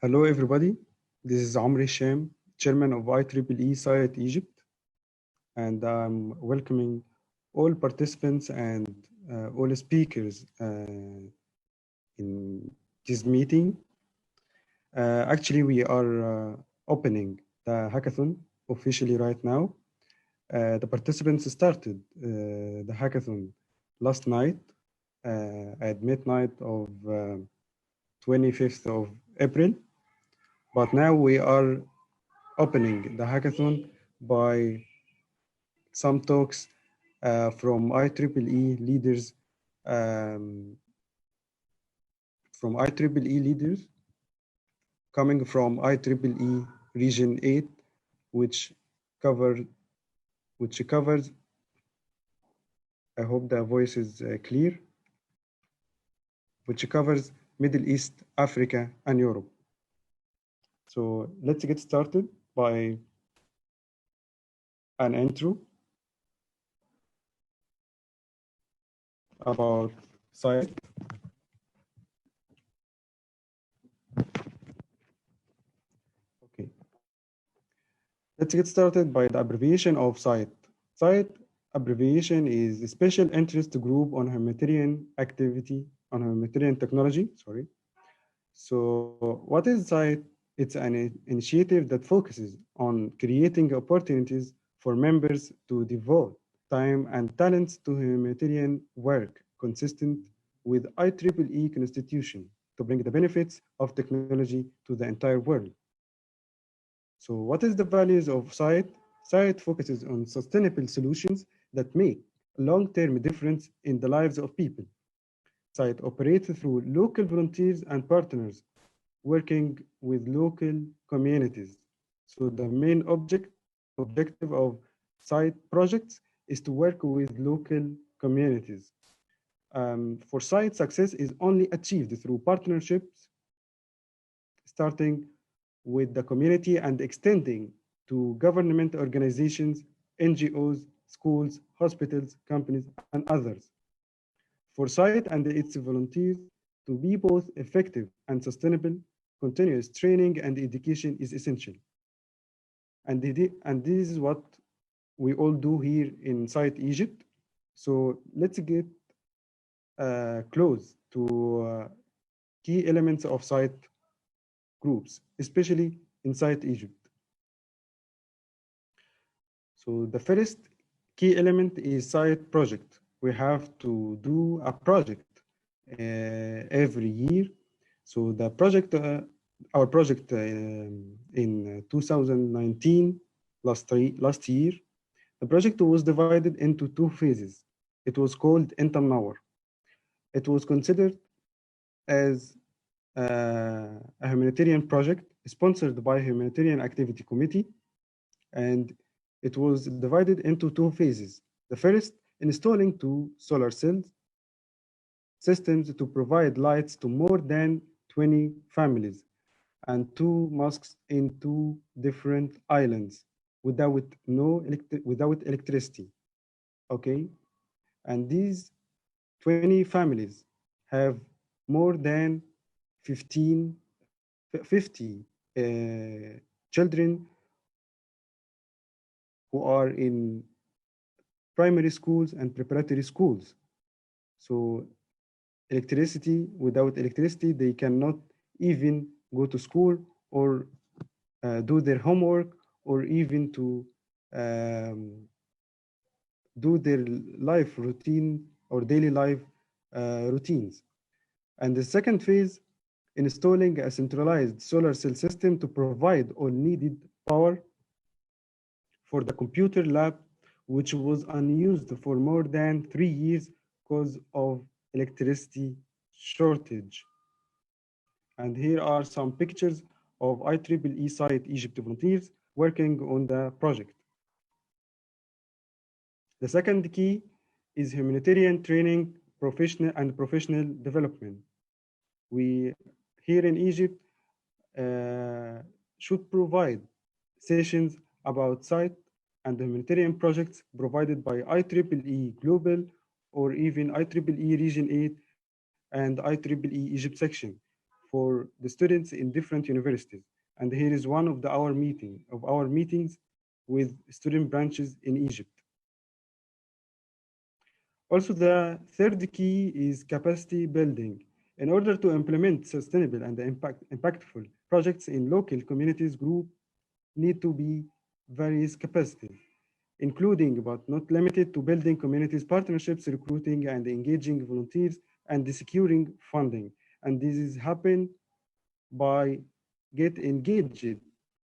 Hello, everybody. This is Amr Sham, Chairman of IEEE Site Egypt, and I'm welcoming all participants and all speakers in this meeting. Actually, we are opening the hackathon officially right now. The participants started the hackathon last night at midnight of 25th of April. But now we are opening the hackathon by some talks from IEEE leaders, coming from IEEE Region 8, which covers, I hope the voice is clear, which covers Middle East, Africa, and Europe. So let's get started by an intro about site. Okay. Let's get started by the abbreviation of SITE. SITE abbreviation is a special interest group on humanitarian activity, on humanitarian technology, sorry. So what is SITE? It's an initiative that focuses on creating opportunities for members to devote time and talents to humanitarian work consistent with IEEE Constitution to bring the benefits of technology to the entire world. So what is the values of SITE? SITE focuses on sustainable solutions that make a long-term difference in the lives of people. SITE operates through local volunteers and partners working with local communities. So the main objective of SITE projects is to work with local communities. For SITE, success is only achieved through partnerships, starting with the community and extending to government organizations, NGOs, schools, hospitals, companies, and others. For SITE and its volunteers to be both effective and sustainable, continuous training and education is essential. And this is what we all do here in SITE Egypt. So let's get close to key elements of SITE groups, especially in SITE Egypt. So the first key element is SITE project. We have to do a project every year. So the project, our project in 2019, last year, the project was divided into two phases. It was called Entrepreneur. It was considered as a humanitarian project sponsored by Humanitarian Activity Committee, and it was divided into two phases. The first, installing two solar cells systems to provide lights to more than 20 families and two mosques in two different islands without electricity. Okay, and these 20 families have more than 50 children who are in primary schools and preparatory schools. So without electricity, they cannot even go to school or do their homework or even to do their life routine or daily life routines. And the second phase, installing a centralized solar cell system to provide all needed power for the computer lab, which was unused for more than 3 years because of electricity shortage. And here are some pictures of IEEE SITE Egypt volunteers working on the project. The second key is humanitarian training, professional development. We here in Egypt should provide sessions about SITE and humanitarian projects provided by IEEE Global or even IEEE Region 8 and IEEE Egypt section for the students in different universities. And here is one of our meetings with student branches in Egypt. Also, the third key is capacity building. In order to implement sustainable and impactful projects in local communities, group need to be various capacity, including but not limited to building communities partnerships, recruiting and engaging volunteers, and securing funding. And this is happen by get engaged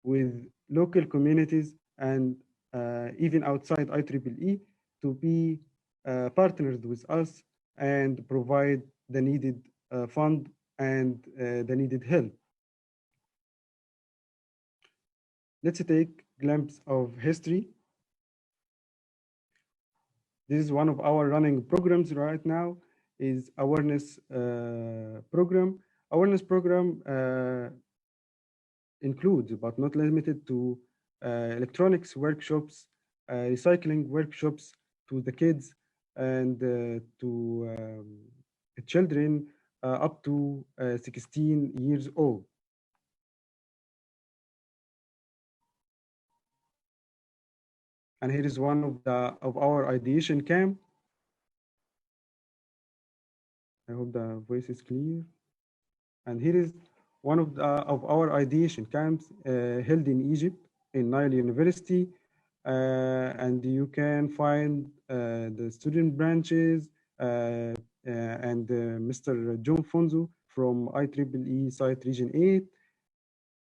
with local communities and even outside IEEE to be partnered with us and provide the needed fund and the needed help. Let's take a glimpse of history. This is one of our running programs right now is awareness program. Awareness program includes, but not limited to, electronics workshops, recycling workshops to the kids and to children up to 16 years old. And here is one of our ideation camp. I hope the voice is clear. And here is one of our ideation camps held in Egypt in Nile University. And you can find the student branches and Mr. John Fonzo from IEEE Site Region 8,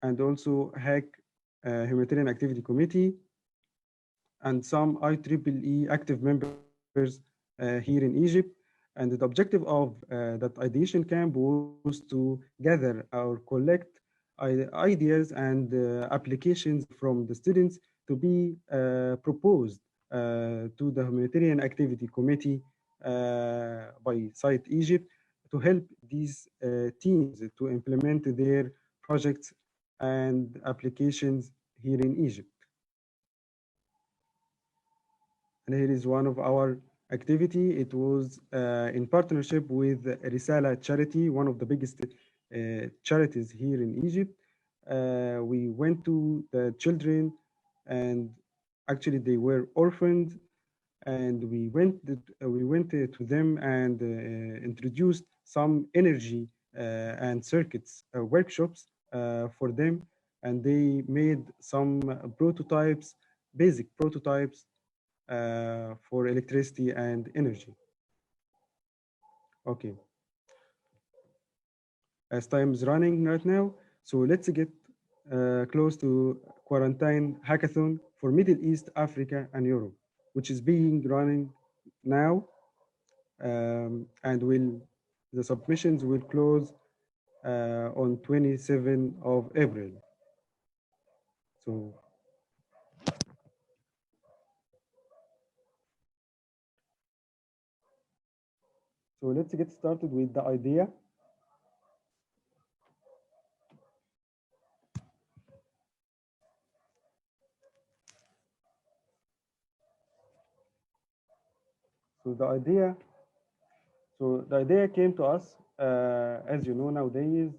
and also HAC Humanitarian Activity Committee, and some IEEE active members here in Egypt. And the objective of that ideation camp was to gather or collect ideas and applications from the students to be proposed to the Humanitarian Activity Committee by Site Egypt to help these teams to implement their projects and applications here in Egypt. And here is one of our activity. It was in partnership with Risala Charity, one of the biggest charities here in Egypt. We went to the children, and actually they were orphaned, and we went to them and introduced some energy and circuits workshops for them, and they made some prototypes, basic prototypes for electricity and energy. Okay, as time is running right now, so let's get close to quarantine hackathon for Middle East, Africa, and Europe, which is being running now, and the submissions will close on 27 of April. So let's get started with the idea. So the idea came to us, as you know, nowadays,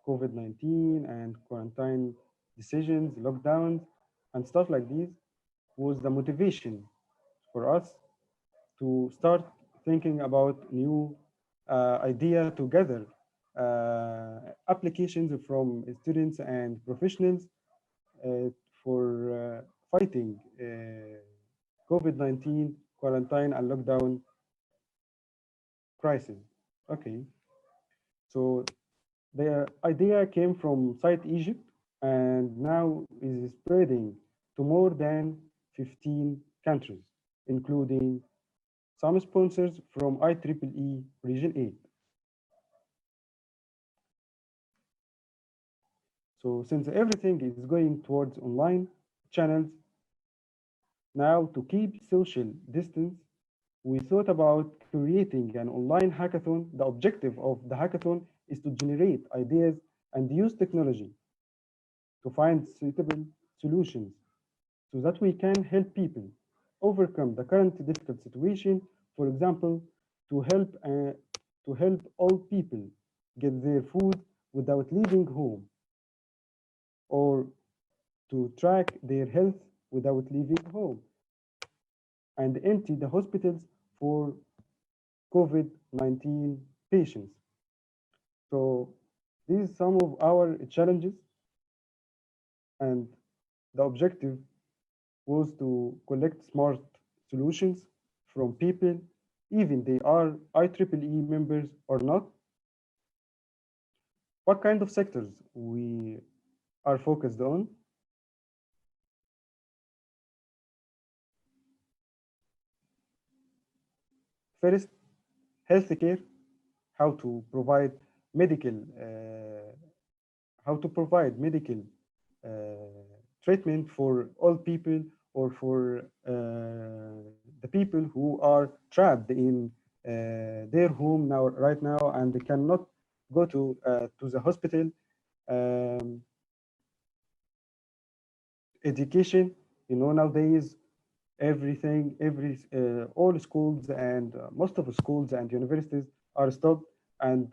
COVID-19 and quarantine decisions, lockdowns, and stuff like this was the motivation for us to start thinking about new idea to gather applications from students and professionals for fighting COVID-19, quarantine, and lockdown crisis. Okay, so the idea came from Site Egypt and now is spreading to more than 15 countries, including some sponsors from IEEE Region 8. So since everything is going towards online channels, now to keep social distance, we thought about creating an online hackathon. The objective of the hackathon is to generate ideas and use technology to find suitable solutions so that we can help people overcome the current difficult situation. For example, to help all people get their food without leaving home, or to track their health without leaving home, and empty the hospitals for COVID-19 patients. So these are some of our challenges, and the objective was to collect smart solutions from people, even they are IEEE members or not. What kind of sectors we are focused on? First, healthcare, how to provide medical, how to provide medical uh, treatment for all people, or for the people who are trapped in their home now, right now, and they cannot go to the hospital. Um, Education, nowadays everything, all schools and most of the schools and universities are stopped and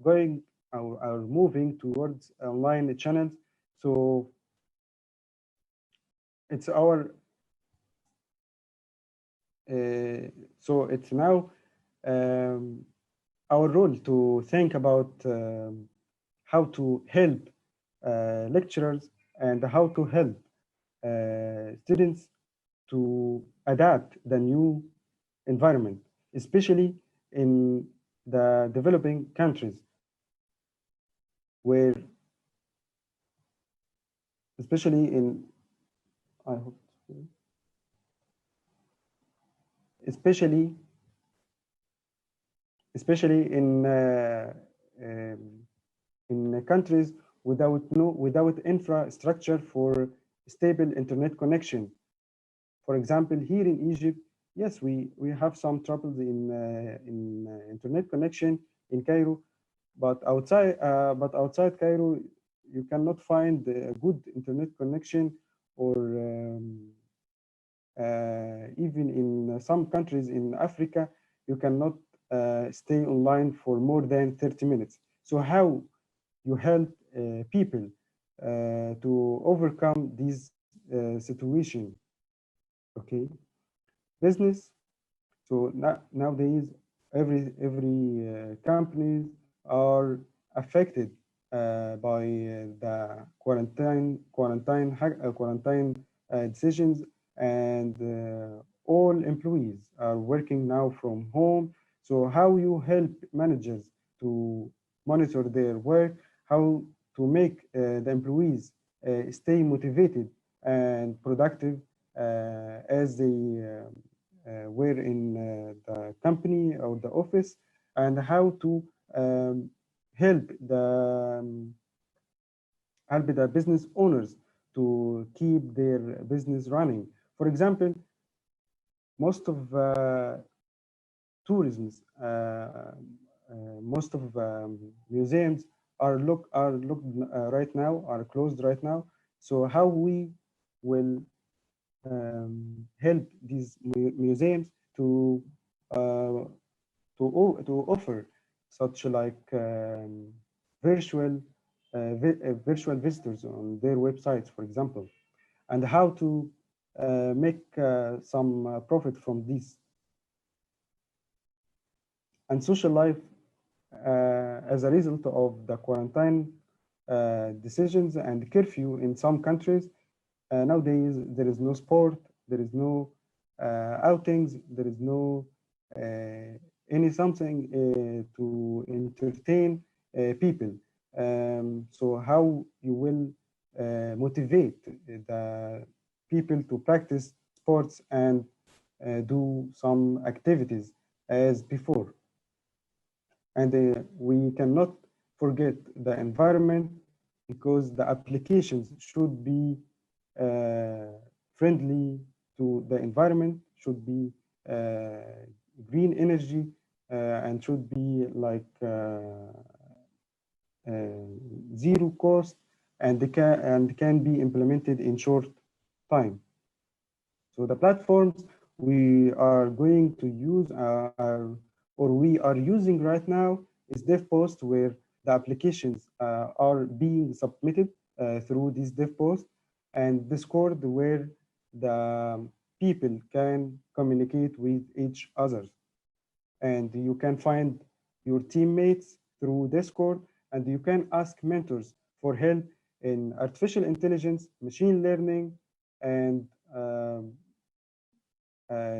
going, are moving towards online channels. So it's our so it's now um, our role to think about how to help lecturers, and how to help students to adapt the new environment, especially in the developing countries, where, especially in, I hope, especially especially um, in countries without infrastructure for stable internet connection. For example, here in Egypt, yes, we have some troubles in internet connection in Cairo, but outside Cairo, you cannot find a good internet connection, or even in some countries in Africa, you cannot stay online for more than 30 minutes. So how you help people to overcome this situation? Okay, business. So nowadays, every companies are affected by the quarantine decisions, and all employees are working now from home. So how you help managers to monitor their work, how to make the employees stay motivated and productive as they were in the company or the office, and how to um, help the business owners to keep their business running. For example, most of tourism, most of museums are looked right now, are closed right now. So how we will help these museums to uh, to offer such like virtual visitors on their websites, for example, and how to make some profit from this. And social life, as a result of the quarantine decisions and curfew in some countries, nowadays there is no sport, there is no outings, there is no any something to entertain people. So how you will motivate the people to practice sports and do some activities as before? And we cannot forget the environment, because the applications should be friendly to the environment, should be green energy, and should be like zero cost, and can be implemented in short time. So the platforms we are going to use or we are using right now is DevPost, where the applications are being submitted through this dev post, and Discord where the people can communicate with each other. And you can find your teammates through Discord, and you can ask mentors for help in artificial intelligence, machine learning, and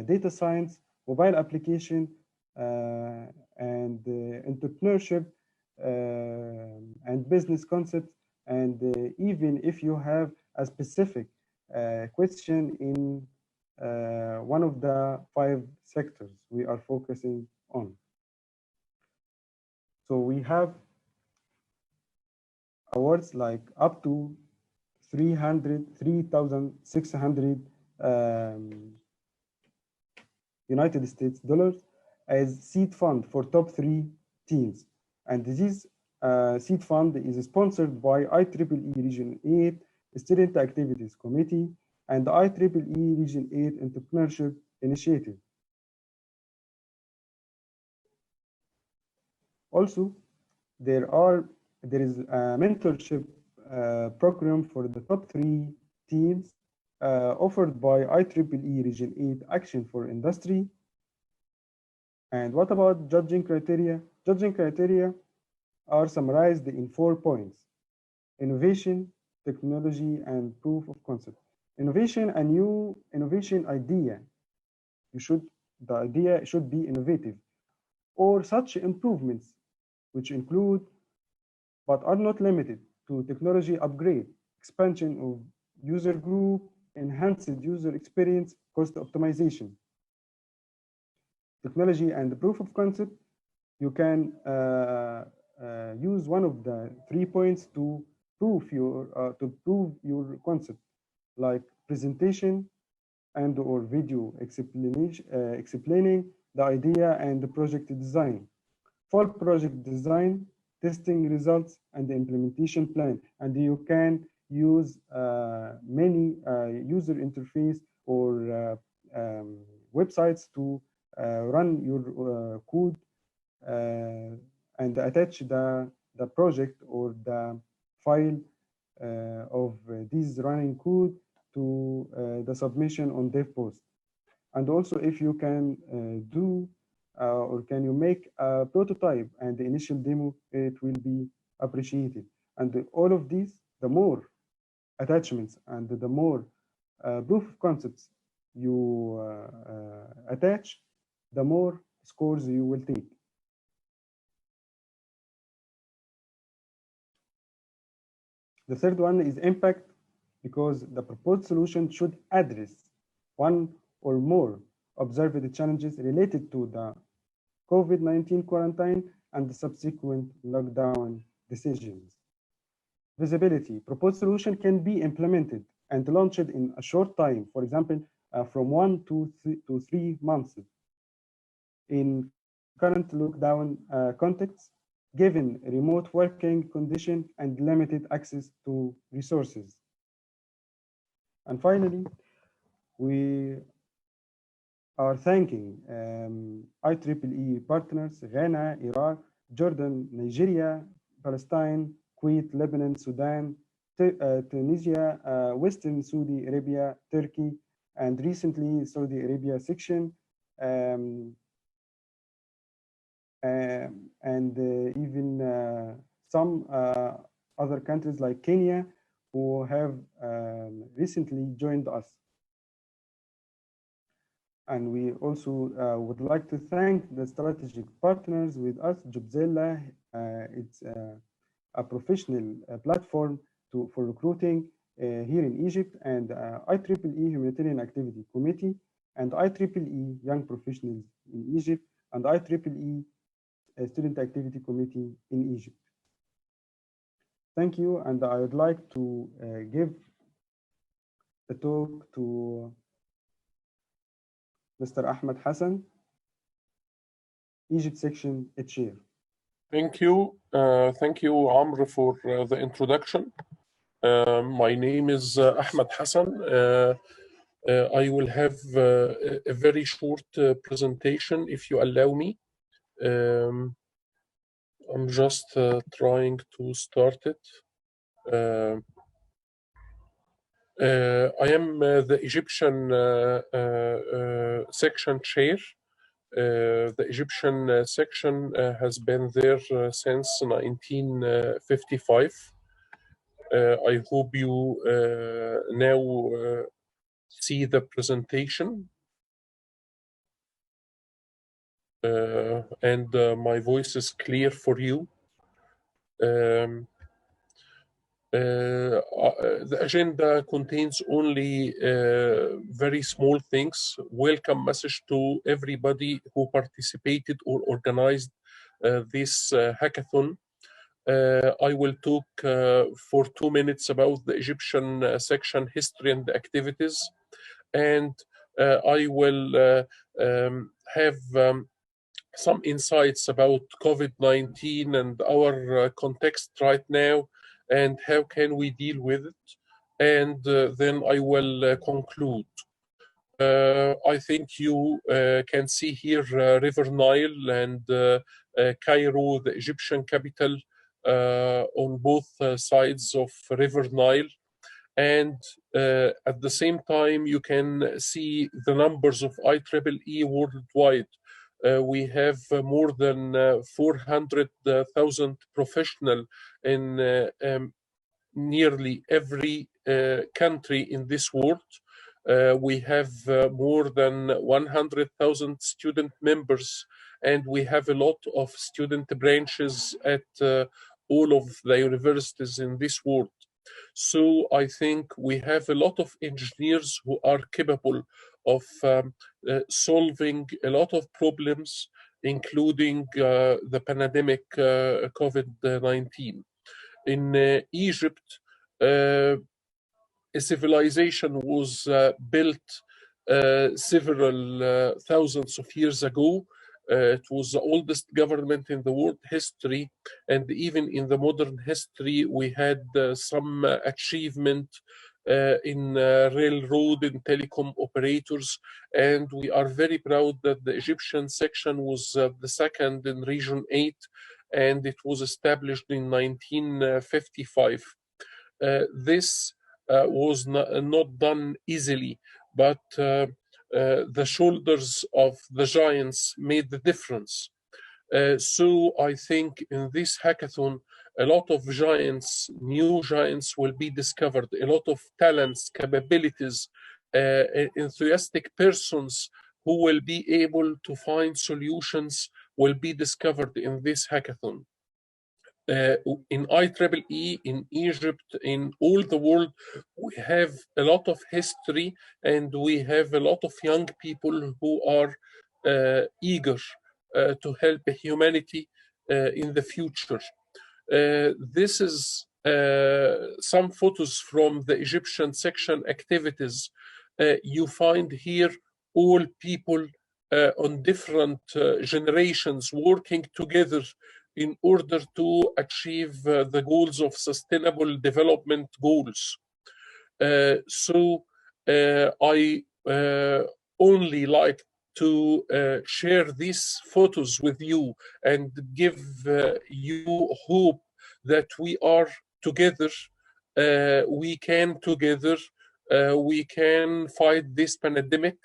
data science, mobile application, and entrepreneurship, and business concepts. And even if you have a specific question in one of the 5 sectors we are focusing on. So we have awards like up to 3,600 United States dollars as seed fund for top 3 teams. And this seed fund is sponsored by IEEE Region 8 Student Activities Committee and the IEEE Region 8 Entrepreneurship Initiative. Also, there is a mentorship program for the top 3 teams offered by IEEE Region 8 Action for Industry. And what about judging criteria? Judging criteria are summarized in 4 points: innovation, technology, and proof of concept. Innovation, a new innovation idea. The idea should be innovative, or such improvements which include but are not limited to technology upgrade, expansion of user group, enhanced user experience, cost optimization. Technology and the proof of concept, you can use one of the 3 points to prove your concept, like presentation and or video explaining the idea and the project design, full project design, testing results, and the implementation plan. And you can use many user interface or websites to run your code and attach the project or the file of this running code to the submission on DevPost. And also, if you can do or can you make a prototype and the initial demo, it will be appreciated. And all of these, the more attachments and the more proof of concepts you attach, the more scores you will take. The third one is impact, because the proposed solution should address one or more observed challenges related to the COVID-19 quarantine and the subsequent lockdown decisions. Visibility. Proposed solution can be implemented and launched in a short time, for example, from 1 to 3 months. In current lockdown context, given remote working condition and limited access to resources. And finally, we are thanking IEEE partners: Ghana, Iraq, Jordan, Nigeria, Palestine, Kuwait, Lebanon, Sudan, Tunisia, Western Saudi Arabia, Turkey, and recently Saudi Arabia section, and even some other countries like Kenya, who have recently joined us. And we also would like to thank the strategic partners with us. Jobzilla, it's a professional platform for recruiting here in Egypt, and IEEE Humanitarian Activity Committee, and IEEE Young Professionals in Egypt, and IEEE Student Activity Committee in Egypt. Thank you, and I would like to give the talk to Mr. Ahmed Hassan, Egypt section chair. Thank you, Amr, for the introduction. My name is Ahmed Hassan. I will have a very short presentation, if you allow me. I'm just trying to start it. I am the Egyptian section chair. The Egyptian section has been there since 1955. I hope you now see the presentation. And my voice is clear for you. The agenda contains only very small things. Welcome message to everybody who participated or organized this hackathon. I will talk for 2 minutes about the Egyptian section history and activities, and I will have some insights about COVID-19 and our context right now, and how can we deal with it. And then I will conclude. I think you can see here River Nile and Cairo, the Egyptian capital, on both sides of River Nile. And at the same time, you can see the numbers of IEEE worldwide. We have more than 400,000 professionals in nearly every country in this world. We have more than 100,000 student members, and we have a lot of student branches at all of the universities in this world. So I think we have a lot of engineers who are capable of solving a lot of problems, including the pandemic COVID-19. In Egypt, a civilization was built several thousands of years ago. It was the oldest government in the world history, and even in the modern history, we had some achievement in railroad and telecom operators, and we are very proud that the Egyptian section was the second in Region 8, and it was established in 1955. This was not done easily, but the shoulders of the giants made the difference. So I think in this hackathon, a lot of giants, new giants will be discovered, a lot of talents, capabilities, enthusiastic persons who will be able to find solutions will be discovered in this hackathon. In IEEE, in Egypt, in all the world, we have a lot of history, and we have a lot of young people who are eager to help humanity in the future. This is some photos from the Egyptian section activities. You find here all people on different generations working together in order to achieve the goals of sustainable development goals. So I only like to share these photos with you and give you hope that we are together, we can together, we can fight this pandemic.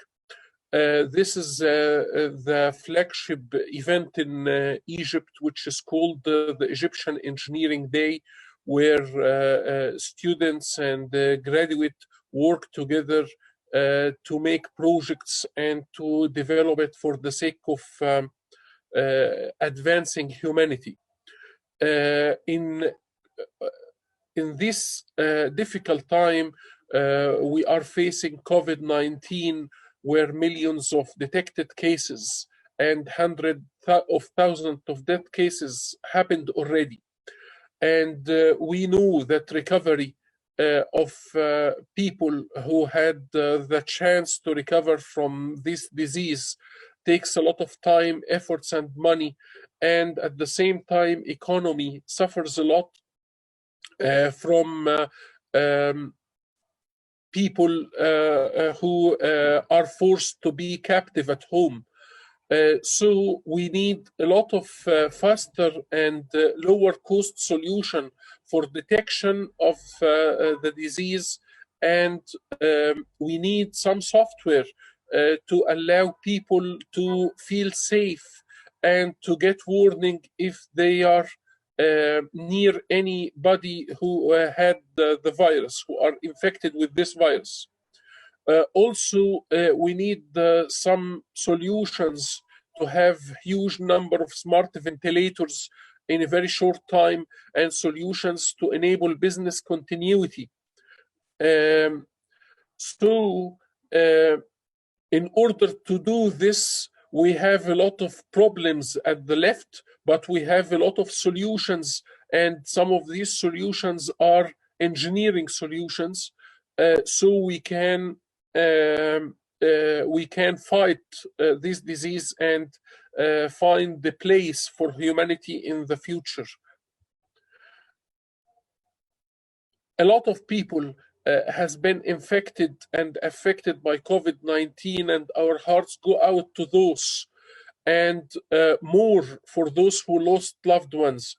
This is the flagship event in Egypt, which is called the Egyptian Engineering Day, where students and graduates work together to make projects and to develop it for the sake of advancing humanity. In this difficult time, we are facing COVID-19, where millions of detected cases and hundreds of thousands of death cases happened already. And we know that recovery of people who had the chance to recover from this disease takes a lot of time, efforts, and money. And at the same time, economy suffers a lot from people who are forced to be captive at home. So we need a lot of faster and lower cost solution for detection of the disease, and we need some software to allow people to feel safe and to get warning if they are near anybody who had the virus, who are infected with this virus. Also, we need some solutions to have huge number of smart ventilators in a very short time, and solutions to enable business continuity. So, in order to do this, we have a lot of problems at the left, but we have a lot of solutions, and some of these solutions are engineering solutions, so we can fight this disease and find the place for humanity in the future. A lot of people has been infected and affected by COVID-19, and our hearts go out to those, and more for those who lost loved ones.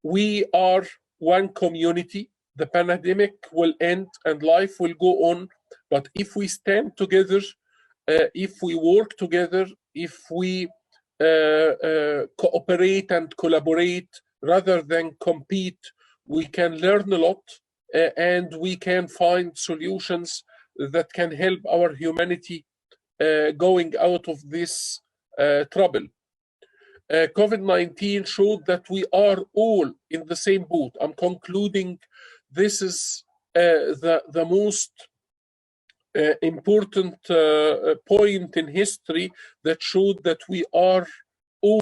We are one community. The pandemic will end and life will go on, but if we stand together, if we work together, if we cooperate and collaborate rather than compete, we can learn a lot, and we can find solutions that can help our humanity going out of this trouble. COVID-19 showed that we are all in the same boat. I'm concluding this is the most important point in history that showed that we are all.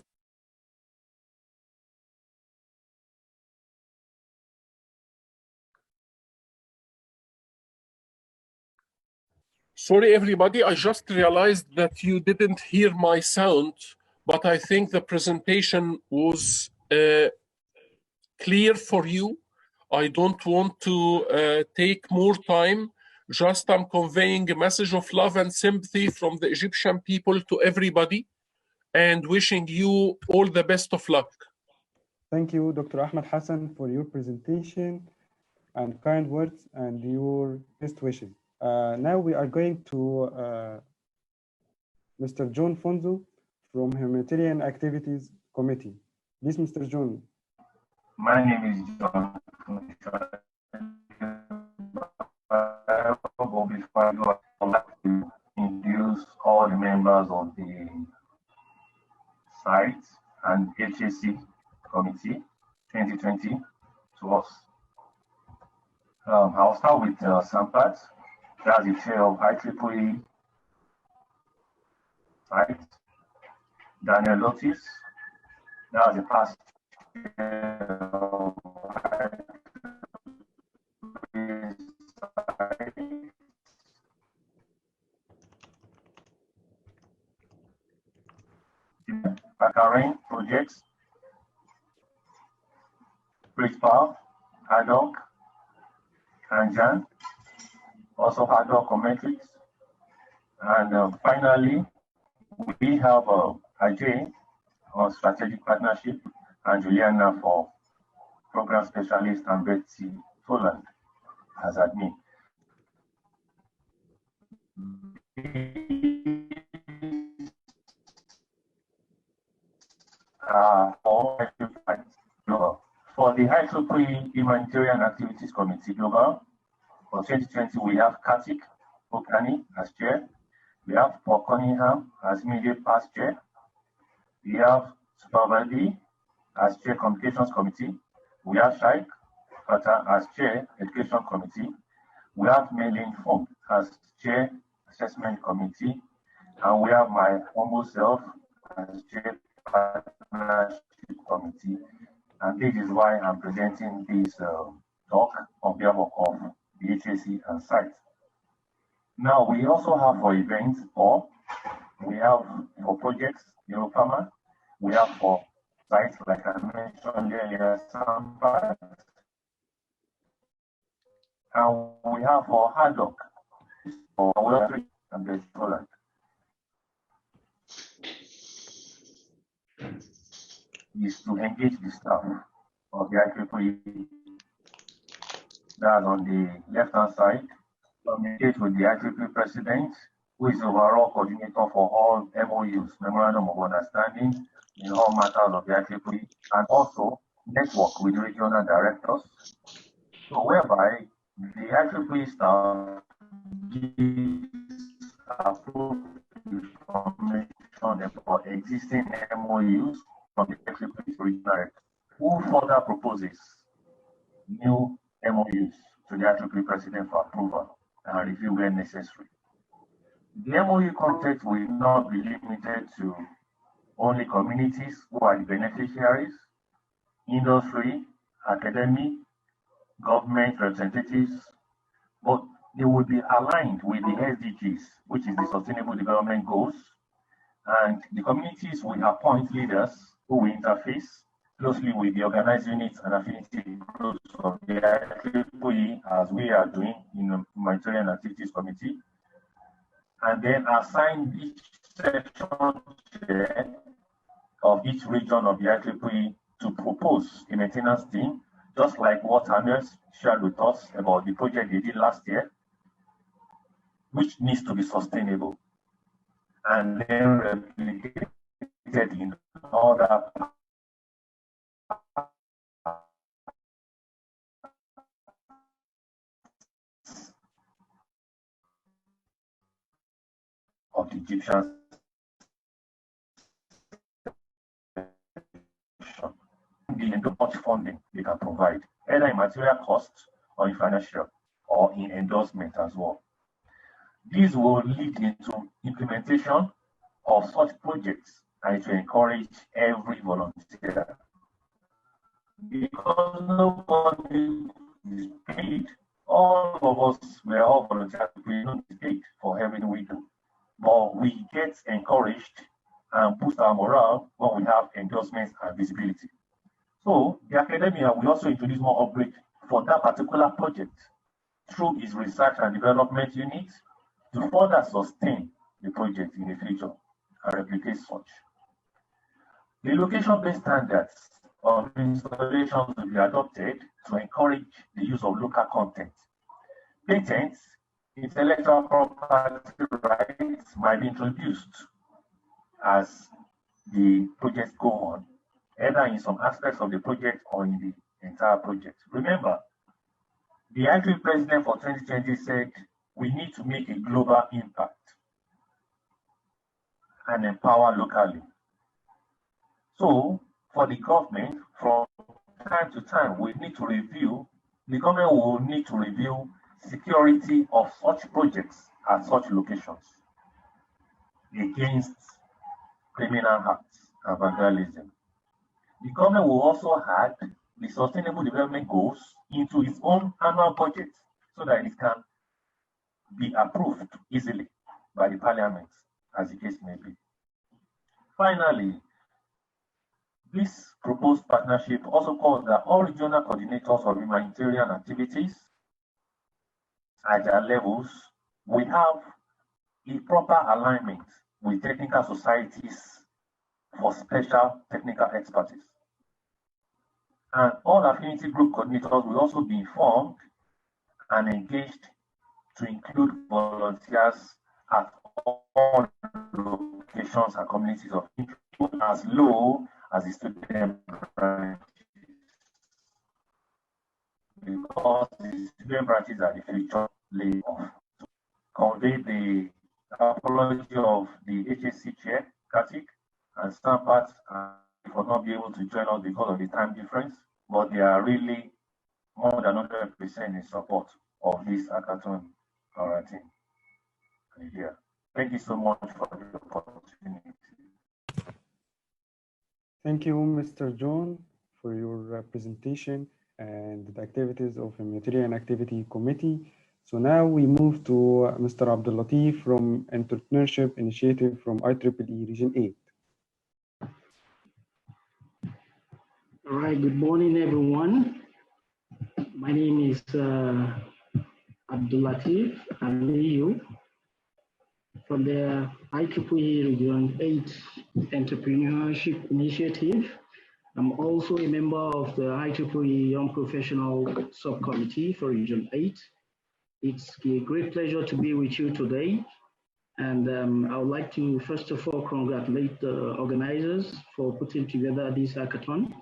Sorry, everybody, I just realized that you didn't hear my sound, but I think the presentation was clear for you. I don't want to take more time. Just I'm conveying a message of love and sympathy from the Egyptian people to everybody, and wishing you all the best of luck. Thank you, Dr. Ahmed Hassan, for your presentation and kind words and your best wishes. Now we are going to Mr. John Fonzo from Humanitarian Activities Committee. Please, Mr. John. My name is John. Before I go, I'd like to introduce all the members of the site and HAC Committee 2020 to us. I'll start with Sampat. That's the chair of IEEE site. Daniel Lotis. That's the past chair of Bakarin projects, Principal, Haddock, Kanjan, also Haddock Metrics. And finally, we have Ajay on strategic partnership, and Juliana for program specialist, and Betsy Toland as admin. For the IEEE Humanitarian Activities Committee Global, for 2020, we have Kartik Okani as chair. We have Paul Cunningham as immediate past chair. We have Supervaldi as chair Communications Committee. We have Shaikh Fatah as chair Education Committee. We have Melin Fong as chair Assessment Committee. And we have my humble self as chair Partnership Committee. And this is why I'm presenting this talk on behalf of the HAC and site. Now, we also have for events, or we have for projects, Europama, we have for sites like I mentioned earlier, Sampa, and we have for Haddock, for Poland and Poland. is to engage the staff of the IEEE. That's on the left-hand side. Communicate with the IEEE president, who is the overall coordinator for all MOUs, Memorandum of Understanding, in all matters of the IEEE, and also network with regional directors. So whereby the IEEE staff gives approved information about existing MOUs from the IEEE regional director, who further proposes new MOUs to the IEEE president for approval and review where necessary. The MOU content will not be limited to only communities who are the beneficiaries, industry, academic, government representatives, but they will be aligned with the SDGs, which is the Sustainable Development Goals, and the communities will appoint leaders who will interface closely with the organized units and affinity groups of the IEEE, as we are doing in the Humanitarian Activities Committee, and then assign each section chair of each region of the IEEE to propose a maintenance team, just like what Amos shared with us about the project they did last year, which needs to be sustainable and then replicated in other of the Egyptian the much funding they can provide, either in material costs or in financial or in endorsement as well. These will lead into implementation of such projects and to encourage every volunteer. Because nobody is paid, all of us, we're all volunteers, we don't get paid for everything we do. But we get encouraged and boost our morale when we have endorsements and visibility. So the academia will also introduce more upgrades for that particular project through its research and development unit to further sustain the project in the future and replicate such. The location-based standards of installations will be adopted to encourage the use of local content. Patents, intellectual property rights might be introduced as the projects go on, either in some aspects of the project or in the entire project. Remember, the IEEE president for 2020 said we need to make a global impact and empower locally. So, for the government, from time to time, the government will need to review security of such projects at such locations against criminal acts and vandalism. The government will also add the Sustainable Development Goals into its own annual budget so that it can be approved easily by the parliament, as the case may be. Finally, this proposed partnership also calls that all regional coordinators of humanitarian activities at their levels will have a proper alignment with technical societies for special technical expertise. And all affinity group coordinators will also be informed and engaged to include volunteers at all locations and communities of interest, as low as the student branches, because the student branches are the future layoff. To convey the apology of the HSC chair, Katik, and Stampat for not being able to join us because of the time difference, but they are really more than 100% in support of this hackathon team. Yeah. Thank you so much for the opportunity. Thank you, Mr. John, for your presentation and the activities of the Humanitarian Activity Committee. So now we move to Mr. Abdul Latif from Entrepreneurship Initiative from IEEE Region 8. All right, good morning, everyone. My name is Abdul Latif Aliyu from the IEEE Region 8 Entrepreneurship Initiative. I'm also a member of the IEEE Young Professional Subcommittee for Region 8. It's a great pleasure to be with you today. And I would like to, first of all, congratulate the organizers for putting together this hackathon,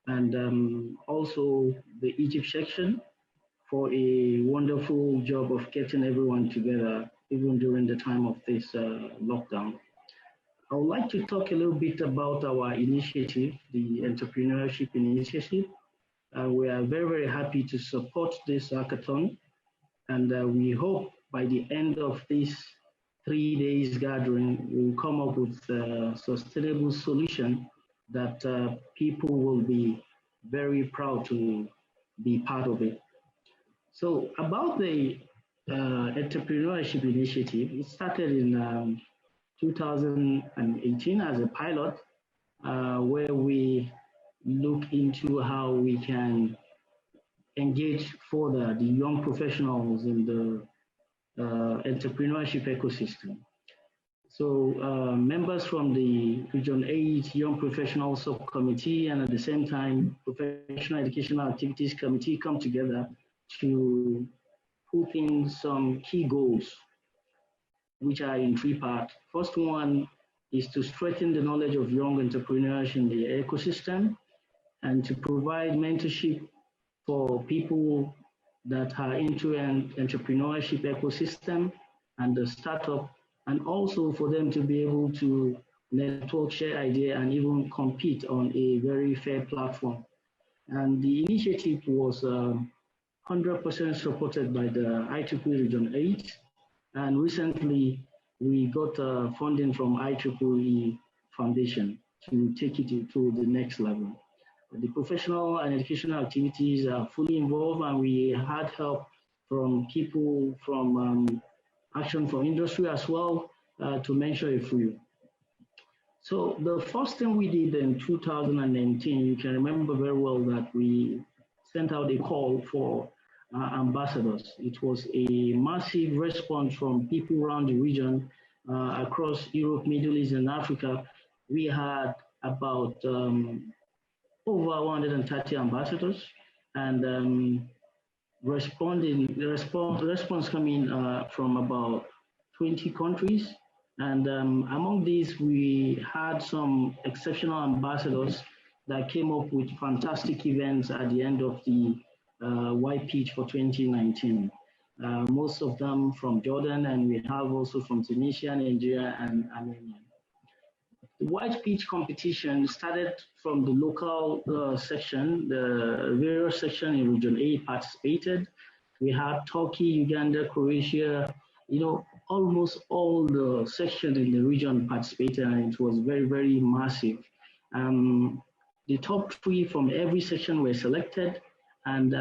and also the Egypt section for a wonderful job of getting everyone together, even during the time of this lockdown. I would like to talk a little bit about our initiative, the Entrepreneurship Initiative. We are very, very happy to support this hackathon, and we hope by the end of this 3 days gathering, we'll come up with a sustainable solution that people will be very proud to be part of it. So about the Entrepreneurship Initiative, it started in 2018 as a pilot, where we look into how we can engage further the young professionals in the entrepreneurship ecosystem. So members from the Region 8 Young Professional Subcommittee and at the same time Professional Educational Activities Committee come together to put in some key goals, which are in 3 parts. First one is to strengthen the knowledge of young entrepreneurs in the ecosystem and to provide mentorship for people that are into an entrepreneurship ecosystem and the startup, and also for them to be able to network, share ideas, and even compete on a very fair platform. And the initiative was 100% supported by the IEEE Region 8. And recently, we got funding from IEEE Foundation to take it to the next level. The professional and educational activities are fully involved, and we had help from people from Action for Industry as well, to mention a few. So the first thing we did in 2019, you can remember very well that we sent out a call for ambassadors. It was a massive response from people around the region, across Europe, Middle East, and Africa. We had about over 130 ambassadors, and response coming from about 20 countries. And among these, we had some exceptional ambassadors that came up with fantastic events at the end of the white pitch for 2019. Most of them from Jordan, and we have also from Tunisia, Nigeria, and Armenia. The white pitch competition started from the local section. The various sections in Region 8 participated. We had Turkey, Uganda, Croatia, almost all the sections in the region participated, and it was very, very massive. The top 3 from every section were selected, and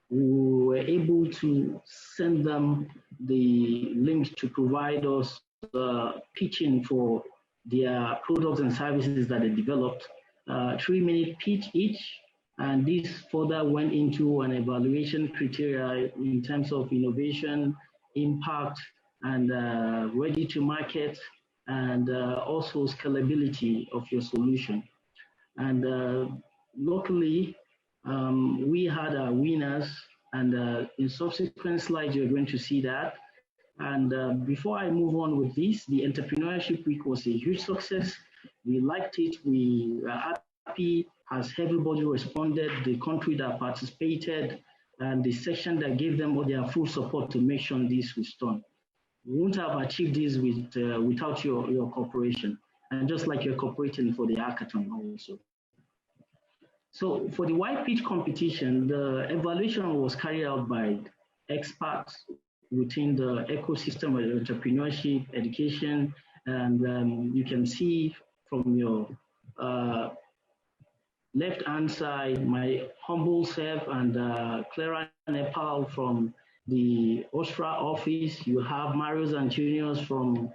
we were able to send them the links to provide us pitching for their products and services that they developed. 3-minute pitch each, and this further went into an evaluation criteria in terms of innovation, impact, and ready to market, and also scalability of your solution. And luckily, we had our winners, and in subsequent slides, you're going to see that. And before I move on with this, the Entrepreneurship Week was a huge success. We liked it. We are happy as everybody responded, the country that participated, and the section that gave them all their full support to make sure this was done. We wouldn't have achieved this without your cooperation, and just like you're cooperating for the hackathon also. So for the white pitch competition, the evaluation was carried out by experts within the ecosystem of entrepreneurship, education, and you can see from your left-hand side, my humble self and Clara Nepal from the Ostra office. You have Marius Antonius from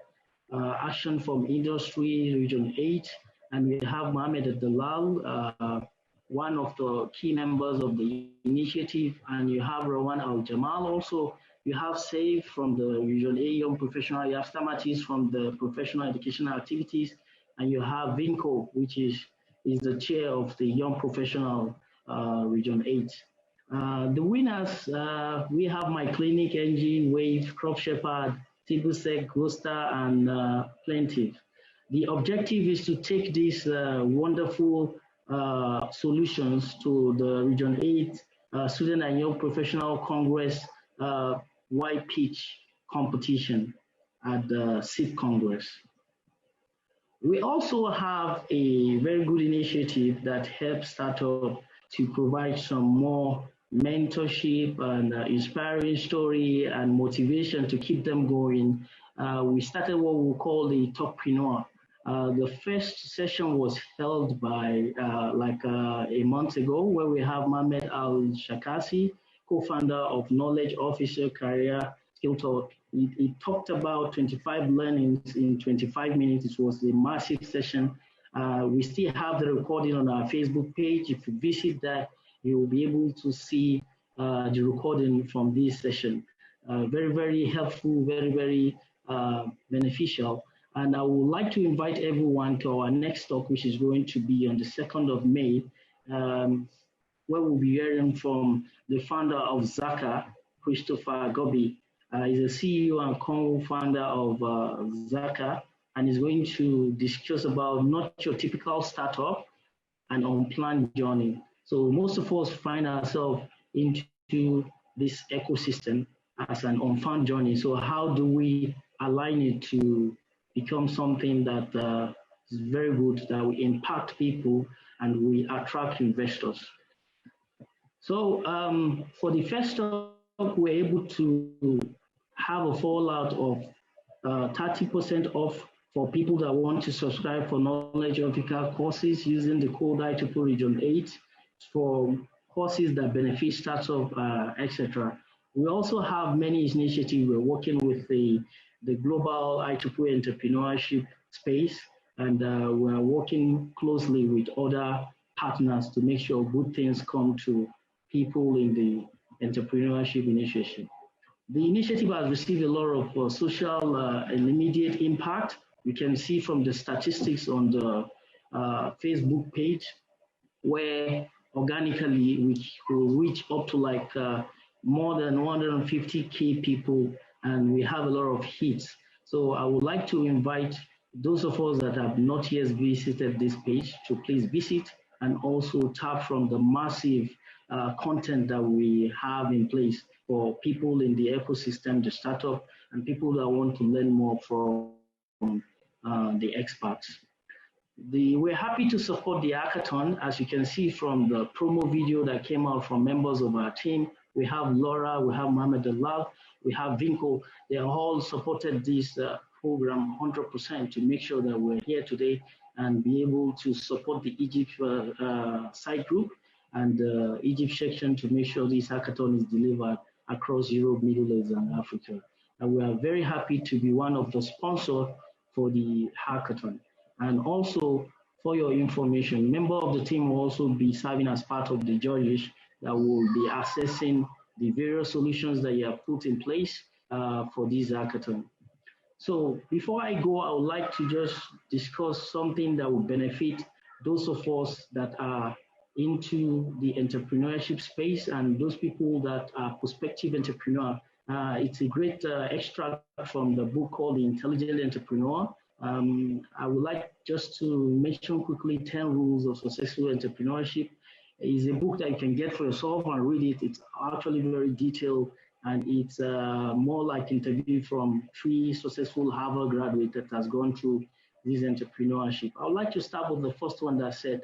Action from Industry, Region 8, and we have Mohamed Dalal, one of the key members of the initiative, and you have Rowan Al-Jamal also. You have Saif from the Region 8 Young Professional, you have Stamatis from the Professional Educational Activities, and you have Vinco, which is is the chair of the Young Professional Region 8. The winners, we have My Clinic, Engine, Wave, Crop Shepherd, Tibusec, Gusta, and Plaintive. The objective is to take these wonderful solutions to the Region 8 Student and Young Professional Congress wide pitch competition at the SIP Congress. We also have a very good initiative that helps startups to provide some more mentorship and inspiring story and motivation to keep them going. We started what we call the Talkpreneur. The first session was held by a month ago, where we have Mohamed Al-Shakasi, co-founder of Knowledge Officer Career Skill Talk. He talked about 25 learnings in 25 minutes. It was a massive session. We still have the recording on our Facebook page. If you visit that, you will be able to see the recording from this session. Very, very helpful, very, very beneficial. And I would like to invite everyone to our next talk, which is going to be on the 2nd of May, where we'll be hearing from the founder of Zaka, Christopher Gobi. He's a CEO and co-founder of Zaka, and is going to discuss about not your typical startup and unplanned journey. So most of us find ourselves into this ecosystem as an unfound journey. So how do we align it to become something that is very good, that we impact people and we attract investors? So for the first talk, we're able to have a fallout of 30% off for people that want to subscribe for Knowledge Officer courses using the code IEEE Region 8 for courses that benefit startups, etc. We also have many initiatives. We're working with the global IEEE entrepreneurship space, and we're working closely with other partners to make sure good things come to people in the entrepreneurship initiative. The initiative has received a lot of social and immediate impact. You can see from the statistics on the Facebook page, where organically we will reach up to like more than 150K people, and we have a lot of hits. So I would like to invite those of us that have not yet visited this page to please visit and also tap from the massive content that we have in place for people in the ecosystem, the startup, and people that want to learn more from the experts. We're happy to support the hackathon. As you can see from the promo video that came out from members of our team, we have Laura, we have Mohamed Alal, we have Vinko. They all supported this program 100% to make sure that we're here today and be able to support the Egypt site group and the Egypt section to make sure this hackathon is delivered across Europe, Middle East, and Africa. And we are very happy to be one of the sponsors for the hackathon. And also, for your information, member of the team will also be serving as part of the judges that will be assessing the various solutions that you have put in place for this hackathon. So before I go, I would like to just discuss something that will benefit those of us that are into the entrepreneurship space and those people that are prospective entrepreneur. It's a great extract from the book called The Intelligent Entrepreneur. I would like just to mention quickly 10 rules of successful entrepreneurship. It's a book that you can get for yourself and read it. It's actually very detailed, and it's more like interview from 3 successful Harvard graduates that has gone through this entrepreneurship. I would like to start with the first one that said,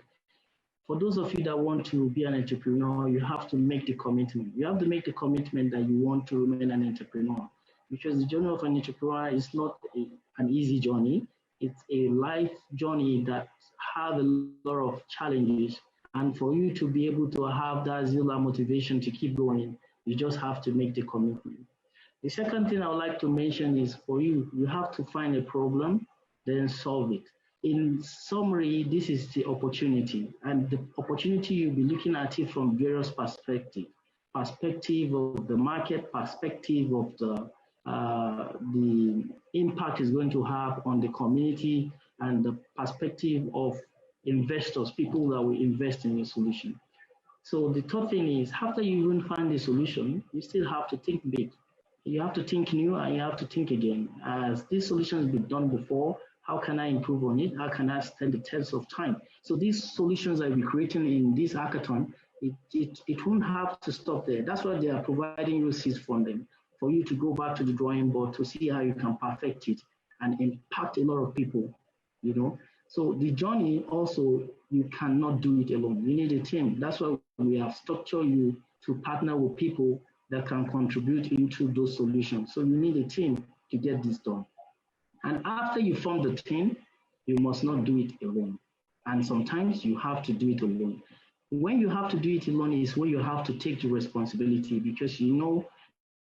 for those of you that want to be an entrepreneur, you have to make the commitment. You have to make the commitment that you want to remain an entrepreneur, because the journey of an entrepreneur is not an easy journey. It's a life journey that has a lot of challenges. And for you to be able to have that zeal and motivation to keep going, you just have to make the commitment. The second thing I would like to mention is for you, you have to find a problem, then solve it. In summary, this is the opportunity, and the opportunity you'll be looking at it from various perspectives. Perspective of the market, perspective of the impact it's going to have on the community, and the perspective of investors, people that will invest in your solution. So the third thing is, after you even find the solution, you still have to think big. You have to think new and you have to think again. As this solution has been done before, how can I improve on it? How can I stand the test of time? So these solutions that we're creating in this hackathon, it won't have to stop there. That's why they are providing you seeds funding for you to go back to the drawing board to see how you can perfect it and impact a lot of people, you know. So the journey also, you cannot do it alone. You need a team. That's why we have structured you to partner with people that can contribute into those solutions. So you need a team to get this done. And after you form the team, you must not do it alone. And sometimes you have to do it alone. When you have to do it alone is when you have to take the responsibility, because you know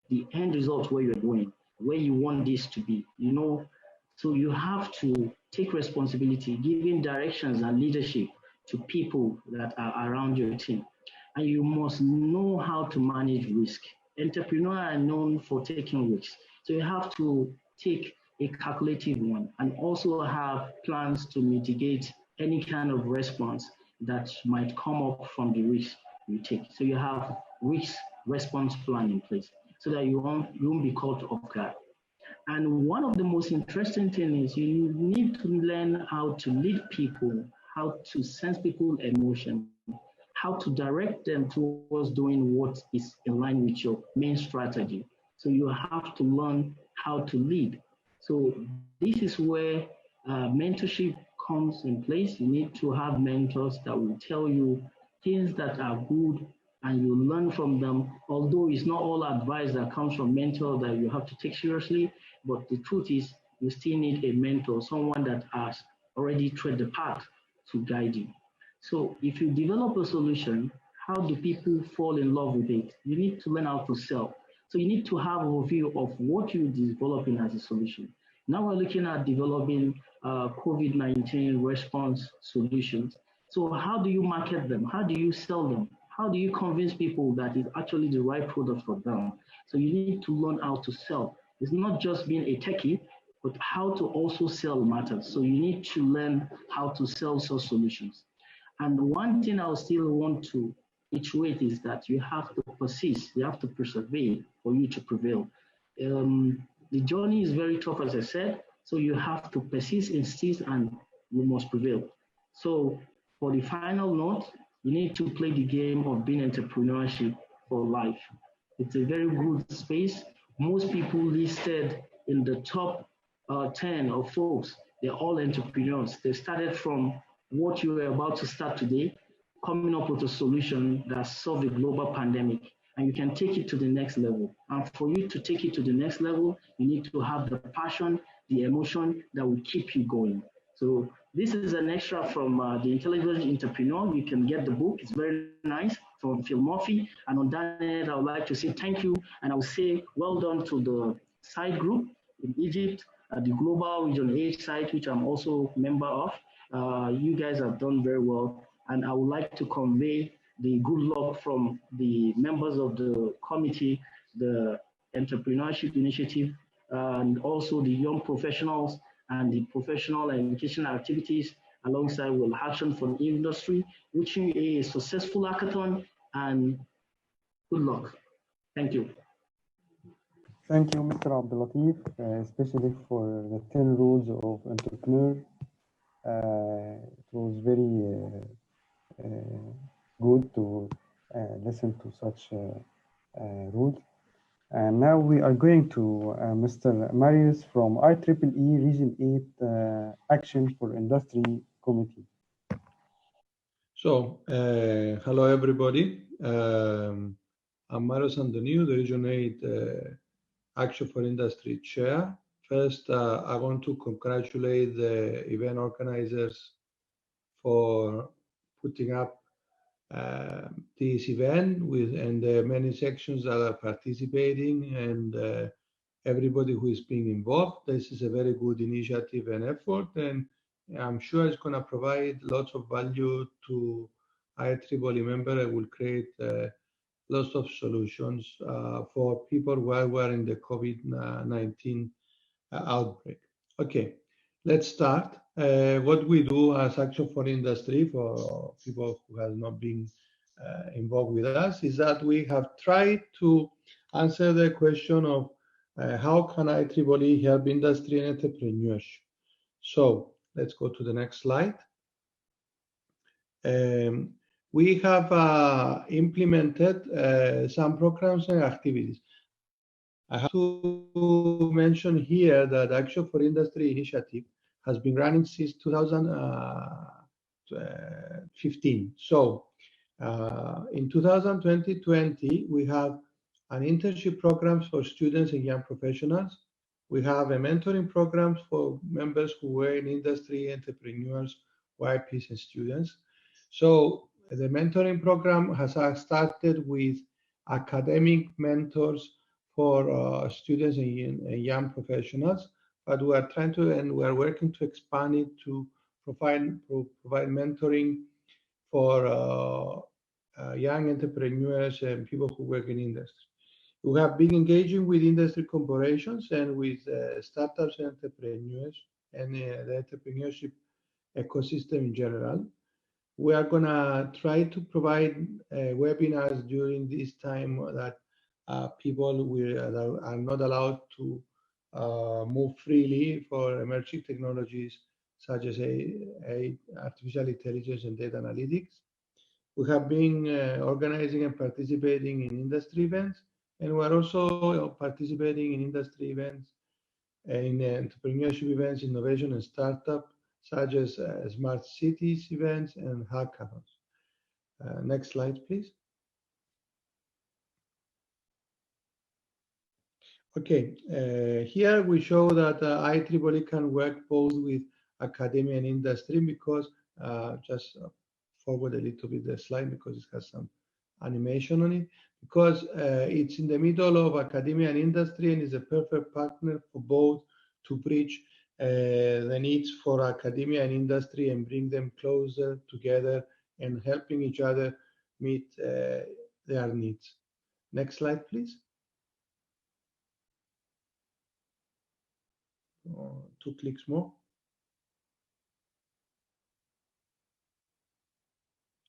the end result where you're going, where you want this to be, you know. So you have to take responsibility, giving directions and leadership to people that are around your team. And you must know how to manage risk. Entrepreneurs are known for taking risks. So you have to take a calculative one and also have plans to mitigate any kind of response that might come up from the risk you take. So you have risk response plan in place so that you won't be caught off guard. And one of the most interesting things is you need to learn how to lead people, how to sense people's emotion, how to direct them towards doing what is in line with your main strategy. So you have to learn how to lead. So this is where mentorship comes in place. You need to have mentors that will tell you things that are good and you learn from them. Although it's not all advice that comes from mentor that you have to take seriously, but the truth is you still need a mentor, someone that has already tread the path to guide you. So if you develop a solution, how do people fall in love with it? You need to learn how to sell. So you need to have a view of what you're developing as a solution. Now we're looking at developing COVID-19 response solutions. So how do you market them? How do you sell them? How do you convince people that it's actually the right product for them? So you need to learn how to sell. It's not just being a techie, but how to also sell matters. So you need to learn how to sell such solutions. And one thing I still want to iterate is that you have to persist, you have to persevere for you to prevail. The journey is very tough, as I said, so you have to persist, insist, and you must prevail. So for the final note, you need to play the game of being entrepreneurship for life. It's a very good space. Most people listed in the top 10 of folks, they're all entrepreneurs. They started from what you are about to start today, coming up with a solution that solves a global pandemic, and you can take it to the next level. And for you to take it to the next level, you need to have the passion, the emotion that will keep you going. So this is an extra from The Intelligent Entrepreneur. You can get the book. It's very nice from Phil Murphy. And on that end, I would like to say thank you. And I will say well done to the side group in Egypt, the Global Region 8 site, which I'm also a member of. You guys have done very well. And I would like to convey the good luck from the members of the committee, the Entrepreneurship Initiative, and also the young professionals and the professional and educational activities alongside with Action for the Industry, wishing you a successful hackathon and good luck. Thank you. Thank you, Mr. Abdulatif, especially for the 10 rules of entrepreneur. It was very good to listen to such rules. And now we are going to Mr. Marius from IEEE Region 8 Action for Industry Committee. So, hello everybody. I'm Marius Antoniou, the Region 8 Action for Industry Chair. First, I want to congratulate the event organizers for putting up this event and the many sections that are participating and everybody who is being involved. This is a very good initiative and effort, and I'm sure it's going to provide lots of value to IEEE members and will create lots of solutions for people while we're in the COVID-19 outbreak. Okay, let's start. what we do as Action for Industry, for people who have not been involved with us, is that we have tried to answer the question of how can IEEE help industry and entrepreneurship. So let's go to the next slide. We have implemented some programs and activities. I have to mention here that Action for Industry initiative has been running since 2015. So in 2020, we have an internship program for students and young professionals. We have a mentoring program for members who were in industry, entrepreneurs, YPs, and students. So the mentoring program has started with academic mentors for students and young professionals, but we are trying to, and we are working to expand it to provide mentoring for young entrepreneurs and people who work in industry. We have been engaging with industry corporations and with startups and entrepreneurs and the entrepreneurship ecosystem in general. We are going to try to provide webinars during this time that people that are not allowed to move freely for emerging technologies such as artificial intelligence and data analytics. We have been organizing and participating in industry events, and we're also participating in industry events, in entrepreneurship events, innovation and startup, such as smart cities events and hackathons. Next slide, please. Okay, here we show that IEEE can work both with academia and industry, because just forward a little bit the slide because it has some animation on it, because it's in the middle of academia and industry and is a perfect partner for both to bridge the needs for academia and industry and bring them closer together and helping each other meet their needs. Next slide, please. 2 clicks more.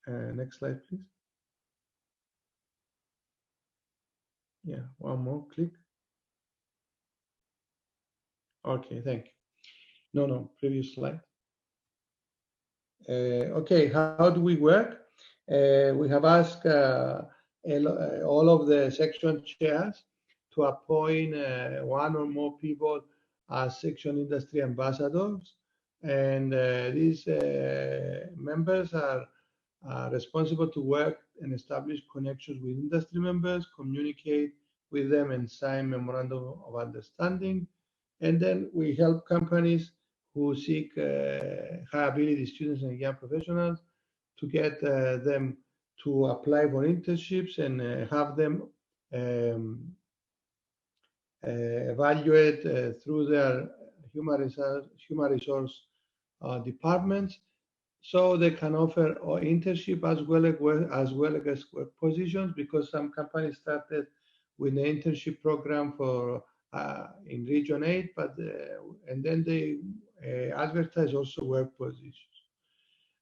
Next slide, please. Yeah, 1 more click. Okay, thank you. No, previous slide. Okay, how do we work? We have asked all of the section chairs to appoint 1 or more people as section industry ambassadors, and these members are responsible to work and establish connections with industry members, communicate with them, and sign memorandum of understanding. And then we help companies who seek high ability students and young professionals to get them to apply for internships and have them evaluate through their human resource departments, so they can offer internship as well as work positions, because some companies started with an internship program for in Region 8, but and then they advertise also work positions.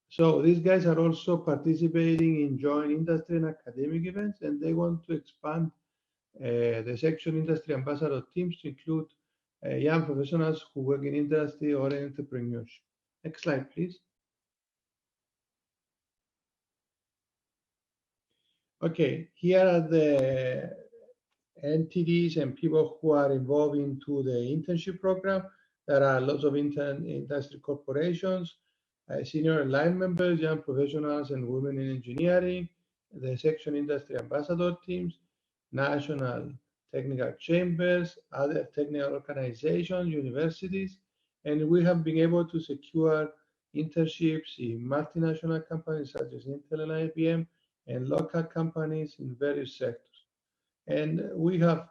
So these guys are also participating in joint industry and academic events, and they want to expand the section industry ambassador teams to include young professionals who work in industry or in entrepreneurship. Next slide, please. Okay, here are the entities and people who are involved into the internship program. There are lots of industry corporations, senior line members, young professionals, and women in engineering, the section industry ambassador teams, national technical chambers, other technical organizations, universities, and we have been able to secure internships in multinational companies such as Intel and IBM, and local companies in various sectors. And we have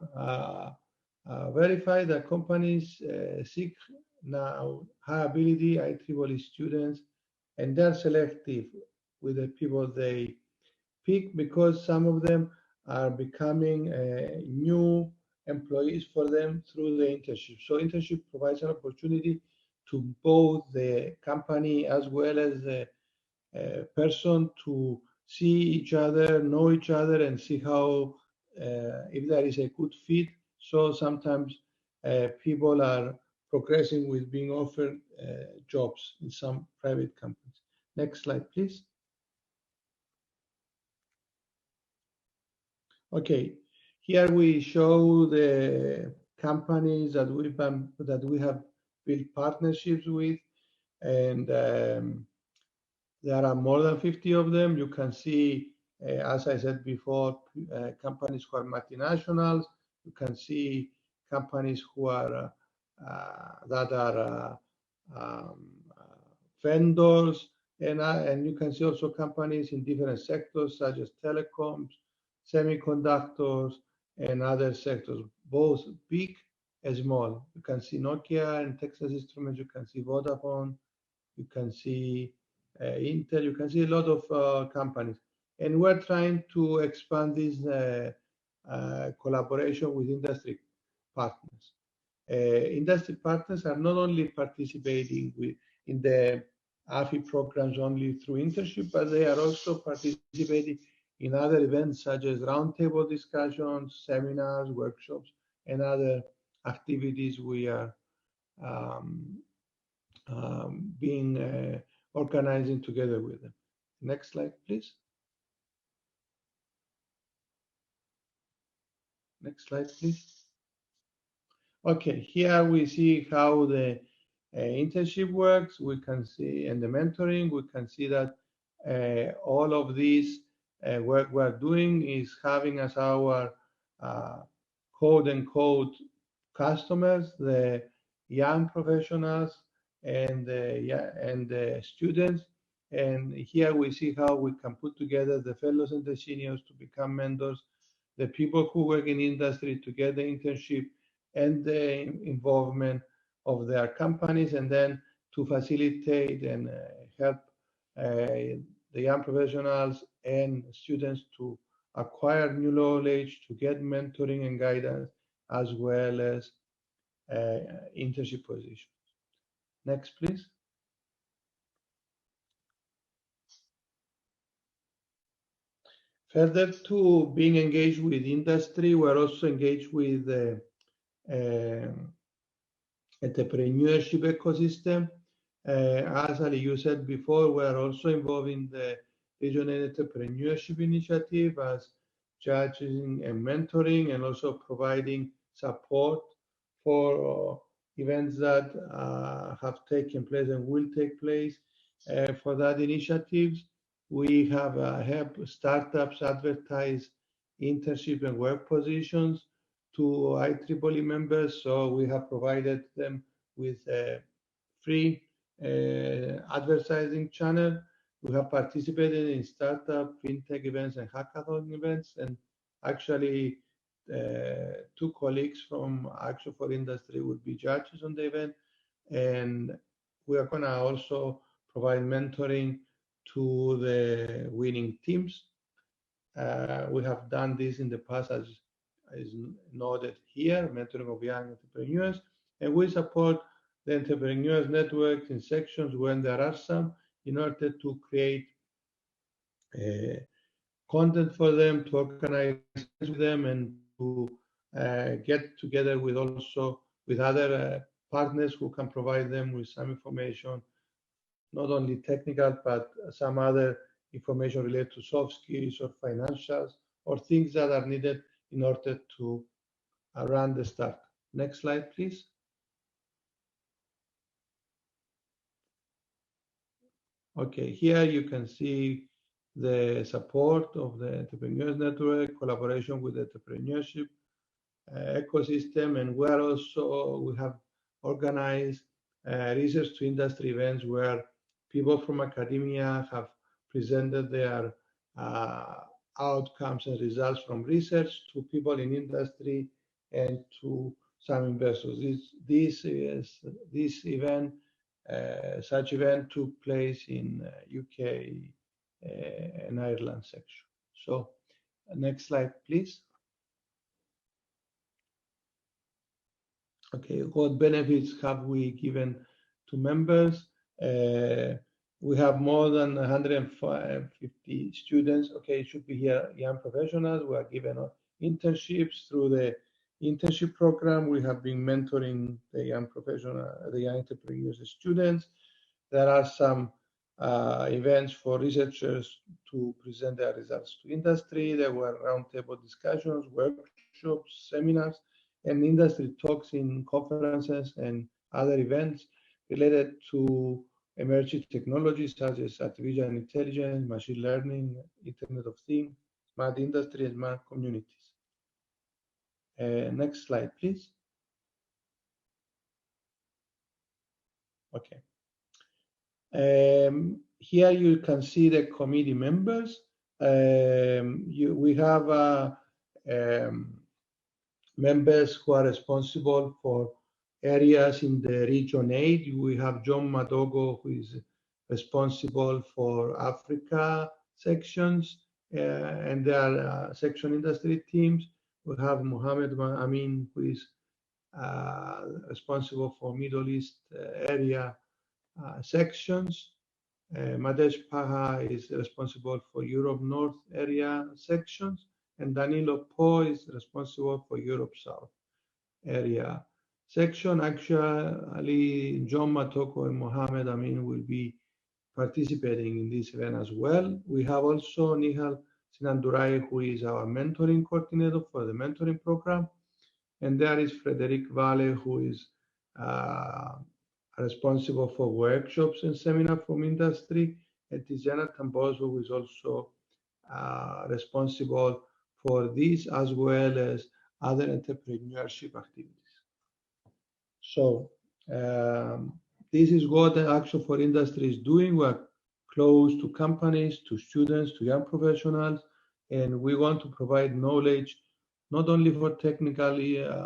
verified that companies seek now high ability IEEE students, and they're selective with the people they pick, because some of them are becoming new employees for them through the internship. So internship provides an opportunity to both the company as well as the person to see each other, know each other, and see how if there is a good fit. So sometimes people are progressing with being offered jobs in some private companies. Next slide, please. Okay, here we show the companies that we have built partnerships with, and there are more than 50 of them. You can see, as I said before, companies who are multinationals. You can see companies who are vendors, and you can see also companies in different sectors such as telecoms, semiconductors, and other sectors, both big and small. You can see Nokia and Texas Instruments. You can see Vodafone. You can see Intel. You can see a lot of companies, and we're trying to expand this collaboration with industry partners. Industry partners are not only participating in the AFI programs only through internship, but they are also participating in other events such as roundtable discussions, seminars, workshops, and other activities we are organizing together with them. Next slide, please. Next slide, please. Okay, here we see how the internship works. We can see, and the mentoring, we can see that all of this work we're doing is having as our quote unquote customers, the young professionals and the students. And here we see how we can put together the fellows and the seniors to become mentors, the people who work in industry to get the internship and the involvement of their companies, and then to facilitate and help the young professionals and students to acquire new knowledge, to get mentoring and guidance, as well as internship positions. Next, please. Further to being engaged with industry, we're also engaged with the entrepreneurship ecosystem. As Ali, you said before, we're also involved in the regional entrepreneurship initiative as judging and mentoring, and also providing support for events that have taken place and will take place for that initiatives. We have helped startups advertise internship and work positions to IEEE members. So we have provided them with a free advertising channel. We have participated in startup, fintech events, and hackathon events. And actually, 2 colleagues from Action for Industry will be judges on the event. And we are gonna also provide mentoring to the winning teams. We have done this in the past, as is noted here, mentoring of young entrepreneurs, and we support the entrepreneurs networks in sections when there are some, in order to create content for them, to organize with them, and to get together with also with other partners who can provide them with some information, not only technical, but some other information related to soft skills or financials or things that are needed in order to run the startup. Next slide, please. Okay, here you can see the support of the Entrepreneurs Network, collaboration with the entrepreneurship ecosystem, and we have organized research to industry events where people from academia have presented their outcomes and results from research to people in industry and to some investors. Such event took place in UK and Ireland section. So next slide, please. Okay, what benefits have we given to members. We have more than 150 students. Okay, it should be here, young professionals. We are given internships through the internship program. We have been mentoring the young professional, the young entrepreneurs, the students. There are some events for researchers to present their results to industry. There were roundtable discussions, workshops, seminars, and industry talks in conferences and other events related to emerging technologies such as artificial intelligence, machine learning, Internet of Things, smart industry, and smart communities. Next slide, please. Okay. Here you can see the committee members. We have members who are responsible for areas in the region 8. We have John Madogo, who is responsible for Africa sections, and there are section industry teams. We have Mohammed Amin, who is responsible for Middle East area sections. Madesh Paha is responsible for Europe North area sections, and Danilo Po is responsible for Europe South area section. Actually, John Matoko and Mohammed Amin will be participating in this event as well. We have also Nihal Sinandurai, who is our mentoring coordinator for the mentoring program. And there is Frederic Valle, who is responsible for workshops and seminars from industry. And Tiziana Tambozo, who is also responsible for this, as well as other entrepreneurship activities. So this is what the Action for Industry is doing. We're close to companies, to students, to young professionals, and we want to provide knowledge not only for technical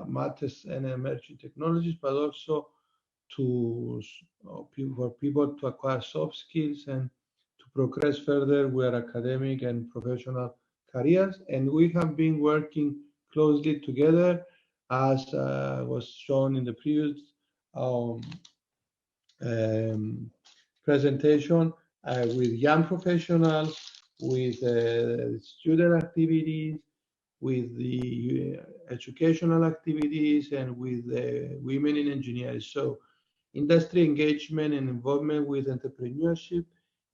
matters and emerging technologies, but also for people to acquire soft skills and to progress further with academic and professional careers. And we have been working closely together, as was shown in the previous presentation, with young professionals, with student activities, with the educational activities, and with women in engineering. So industry engagement and involvement with entrepreneurship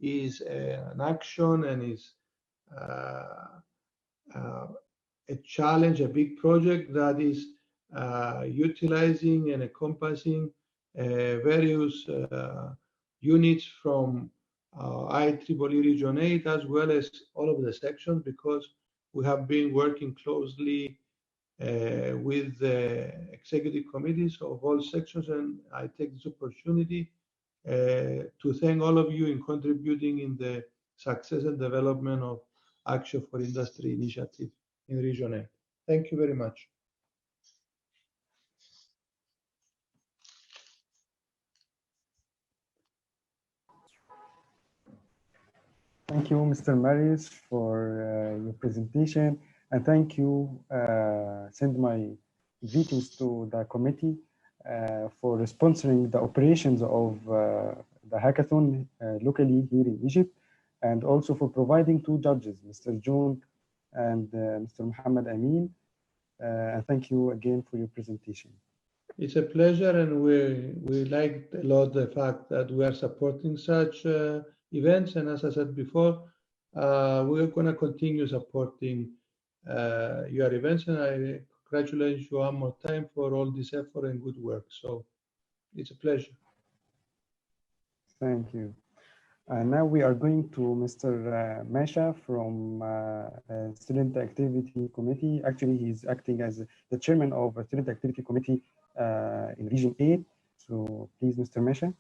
is an action and is a challenge, a big project that is utilizing and encompassing various units from IEEE Region 8, as well as all of the sections, because we have been working closely with the executive committees of all sections, and I take this opportunity to thank all of you in contributing in the success and development of Action for Industry initiative in Region 8. Thank you very much. Thank you, Mr. Marius, for your presentation, and thank you. Send my greetings to the committee for sponsoring the operations of the hackathon locally here in Egypt, and also for providing two judges, Mr. John and Mr. Muhammad Amin. And thank you again for your presentation. It's a pleasure, and we liked a lot the fact that we are supporting such events. And as I said before, we're going to continue supporting your events, and I congratulate you one more time for all this effort and good work. So it's a pleasure. Thank you. Now we are going to Mr. Masha from Student Activity Committee. Actually, he's acting as the chairman of the Student Activity Committee in Region 8. So please, Mr. Masha.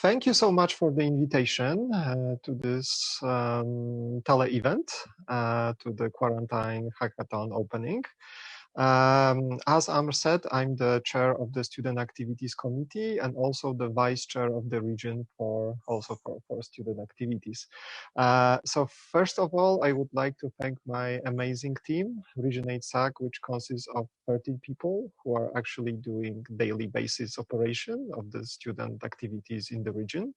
Thank you so much for the invitation to this tele-event, to the Quarantine Hackathon opening. As Amr said, I'm the chair of the Student Activities Committee and also the vice chair of the region for student activities. So first of all, I would like to thank my amazing team, Region 8 SAC, which consists of 13 people who are actually doing daily basis operation of the student activities in the region.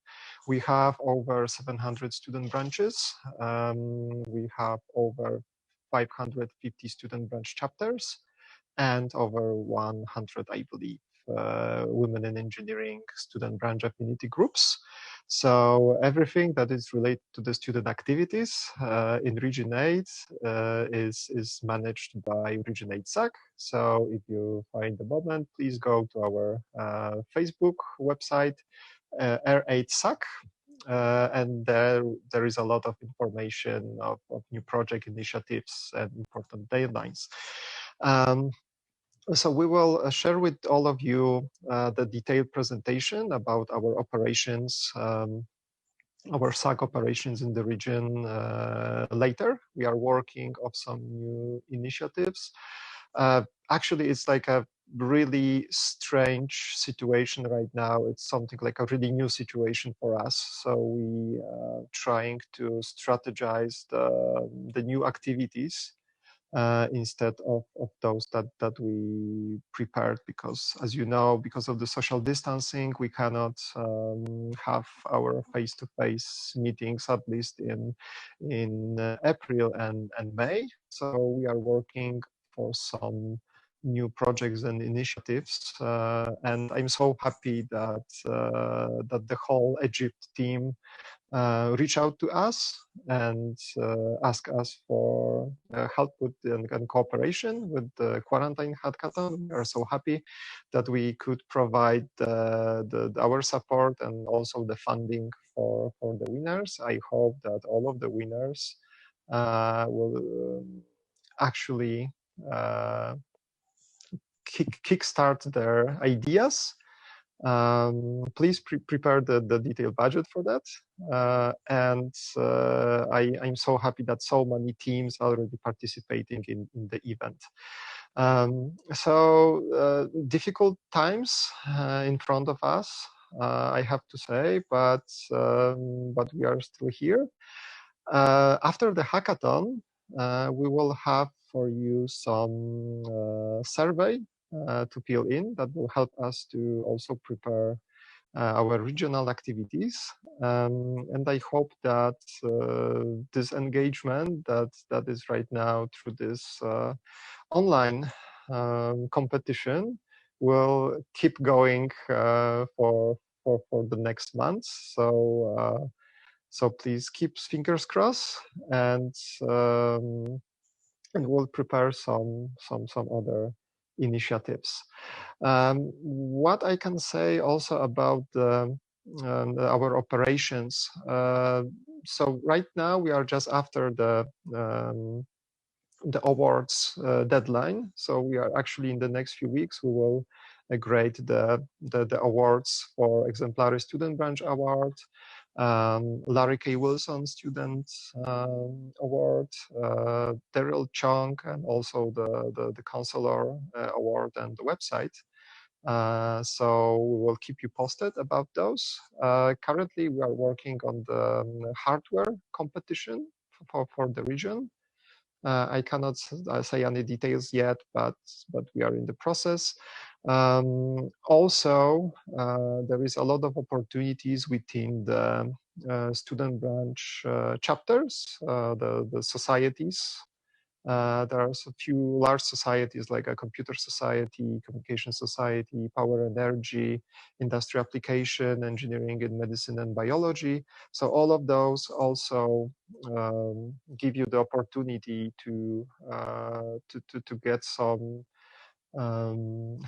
We have over 700 student branches. We have over 550 student branch chapters and over 100, I believe, women in engineering student branch affinity groups. So everything that is related to the student activities in Region 8 is managed by Region 8 SAC. So if you find the moment, please go to our Facebook website, R8 SAC. And there is a lot of information of new project initiatives and important deadlines. So we will share with all of you the detailed presentation about our operations, our SAC operations in the region later. We are working on some new initiatives. Actually, it's like a really strange situation right now. It's something like a really new situation for us. So we are trying to strategize the new activities instead of those that we prepared, because as you know, because of the social distancing, we cannot have our face-to-face meetings, at least in April and May. So we are working for some new projects and initiatives, and I'm so happy that that the whole Egypt team reach out to us and ask us for help with and cooperation with the quarantine hackathon. We are so happy that we could provide our support and also the funding for the winners. I hope that all of the winners will actually kickstart their ideas. Please prepare the detailed budget for that. I'm so happy that so many teams are already participating in the event. Difficult times in front of us, I have to say, but we are still here. After the hackathon, we will have for you some survey to fill in that will help us to also prepare our regional activities. And I hope that this engagement that is right now through this online competition will keep going for the next months. So please keep fingers crossed, and we'll prepare some other initiatives. What I can say also about our operations. So right now we are just after the awards deadline. So we are actually in the next few weeks we will grade the awards for Exemplary Student Branch Award, Larry K. Wilson Student Award, Daryl Chung, and also the Counselor Award and the website. So we will keep you posted about those. Currently, we are working on the hardware competition for the region. I cannot say any details yet, but we are in the process. Also, there is a lot of opportunities within the student branch chapters, the societies. There are a few large societies like a computer society, communication society, power and energy, industry application, engineering and medicine and biology. So all of those also give you the opportunity to get some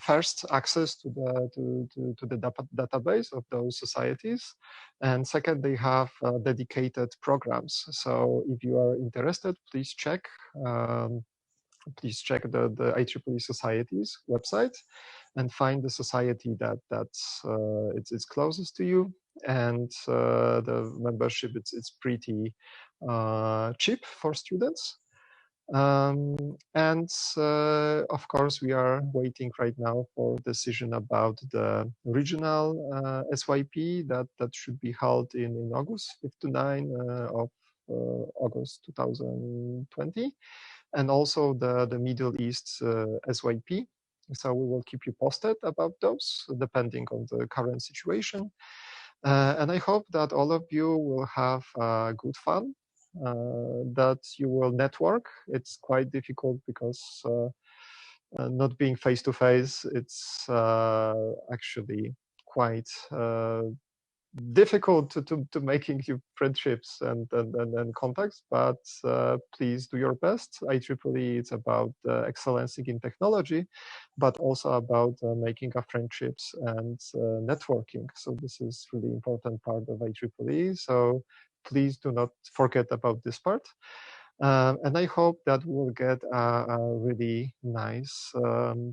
first access to the database of those societies, and second, they have dedicated programs. So if you are interested, please check the IEEE Society's website and find the society that's it's closest to you, and the membership it's pretty cheap for students. And of course, we are waiting right now for decision about the regional SYP that should be held in August 5 to 9 of August 2020, and also the Middle East SYP. So we will keep you posted about those, depending on the current situation. And I hope that all of you will have good fun, that you will network. It's quite difficult because not being face to face, it's actually quite difficult to making you friendships and contacts, but please do your best. IEEE, it's about excellence in technology, but also about making friendships and networking. So this is really important part of IEEE. So please do not forget about this part. And I hope that we'll get a really nice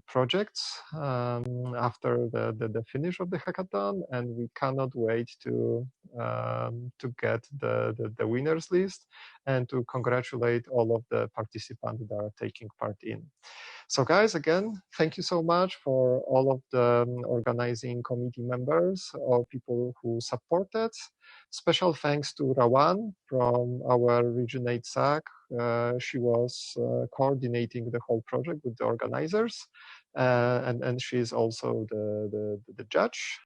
project after the finish of the hackathon, and we cannot wait to get the winners list and to congratulate all of the participants that are taking part in. So guys, again, thank you so much for all of the organizing committee members or people who supported. Special thanks to Rawan from our Region 8 SAC. She was coordinating the whole project with the organizers, and she's also the judge.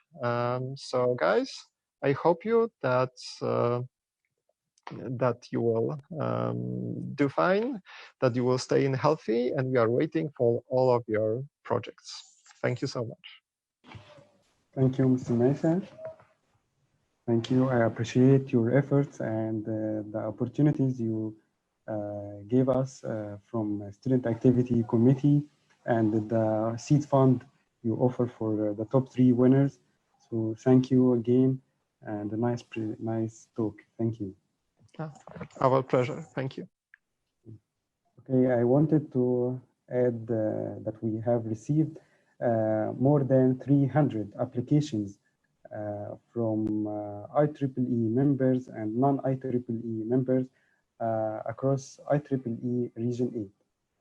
So guys, I hope you that you will do fine, that you will stay in healthy, and we are waiting for all of your projects. Thank you so much. Thank you, Mr. Mesa. Thank you. I appreciate your efforts and the opportunities you gave us from Student Activity Committee and the seed fund you offer for the top 3 winners. So thank you again, and a nice talk. Thank you. Our pleasure. Thank you. Okay, I wanted to add that we have received more than 300 applications from IEEE members and non-IEEE members across IEEE Region 8.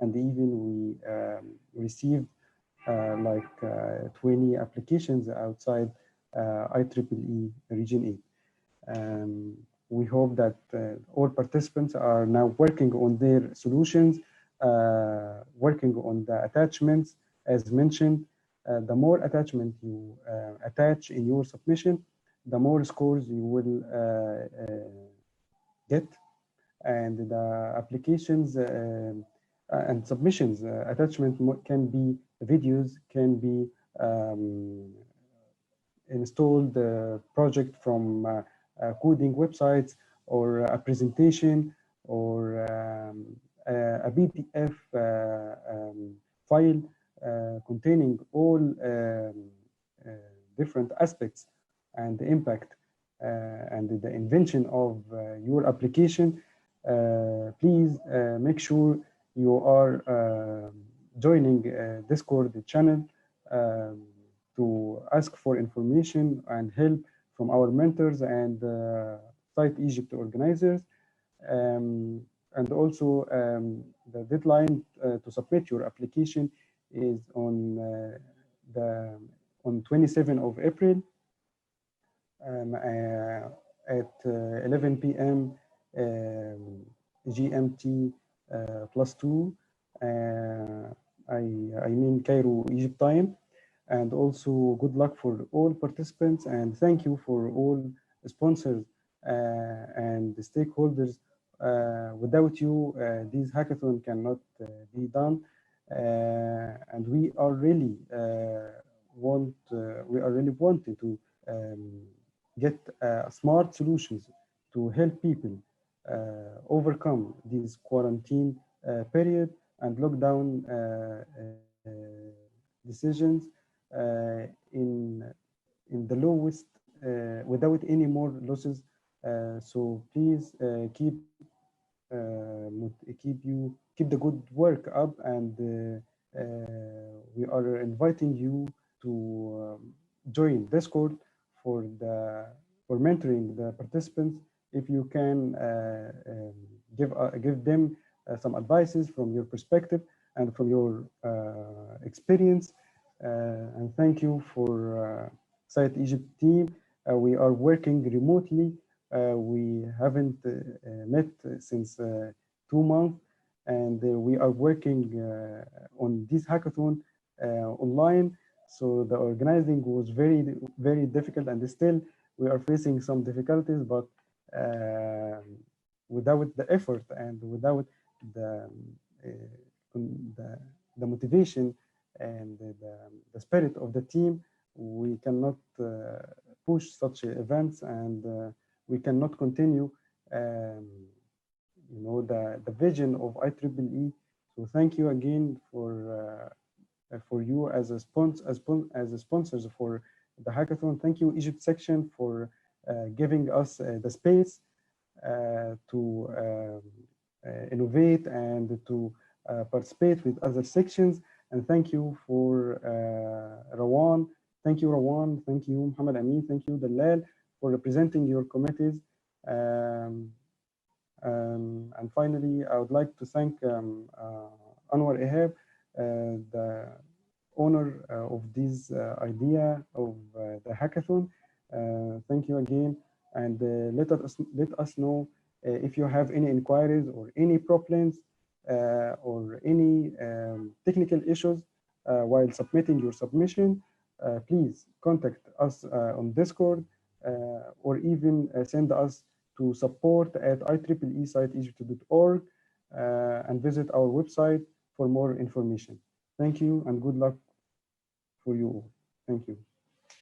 And even we received like 20 applications outside IEEE Region 8. We hope that all participants are now working on their solutions, working on the attachments. As mentioned, the more attachment you attach in your submission, the more scores you will get. And the applications and submissions attachment can be videos, can be installed project from coding websites, or a presentation, or a PDF file containing all different aspects and the impact and the invention of your application. Please make sure you are joining Discord channel to ask for information and help from our mentors and Site Egypt organizers. And also the deadline to submit your application is on 27th of April at 11 p.m. GMT +2. I mean Cairo, Egypt time. And also good luck for all participants, and thank you for all sponsors and the stakeholders. Without you, this hackathon cannot be done, and we are really wanting to get smart solutions to help people overcome this quarantine period and lockdown decisions in the lowest, without any more losses. So please keep the good work up, and we are inviting you to join Discord for mentoring the participants. If you can give them some advices from your perspective and from your experience. And thank you for Site Egypt team. We are working remotely. We haven't met since 2 months, and we are working on this hackathon online. So the organizing was very difficult, and still we are facing some difficulties, but without the effort and without the motivation and the spirit of the team, we cannot push such events, and we cannot continue the vision of IEEE. So thank you again for you as a sponsors for the hackathon. Thank you, Egypt section, for giving us the space to innovate and to participate with other sections. And thank you for Rawan. Thank you, Rawan. Thank you, Muhammad Amin. Thank you, Dalal, for representing your committees. And finally, I would like to thank Anwar Ehab, the owner of this idea of the hackathon. Thank you again, and let us know if you have any inquiries or any problems or any technical issues while submitting your submission. Please contact us on Discord or even send us to support@ieeesiteegypt.org and visit our website for more information. Thank you and good luck for you all. Thank you.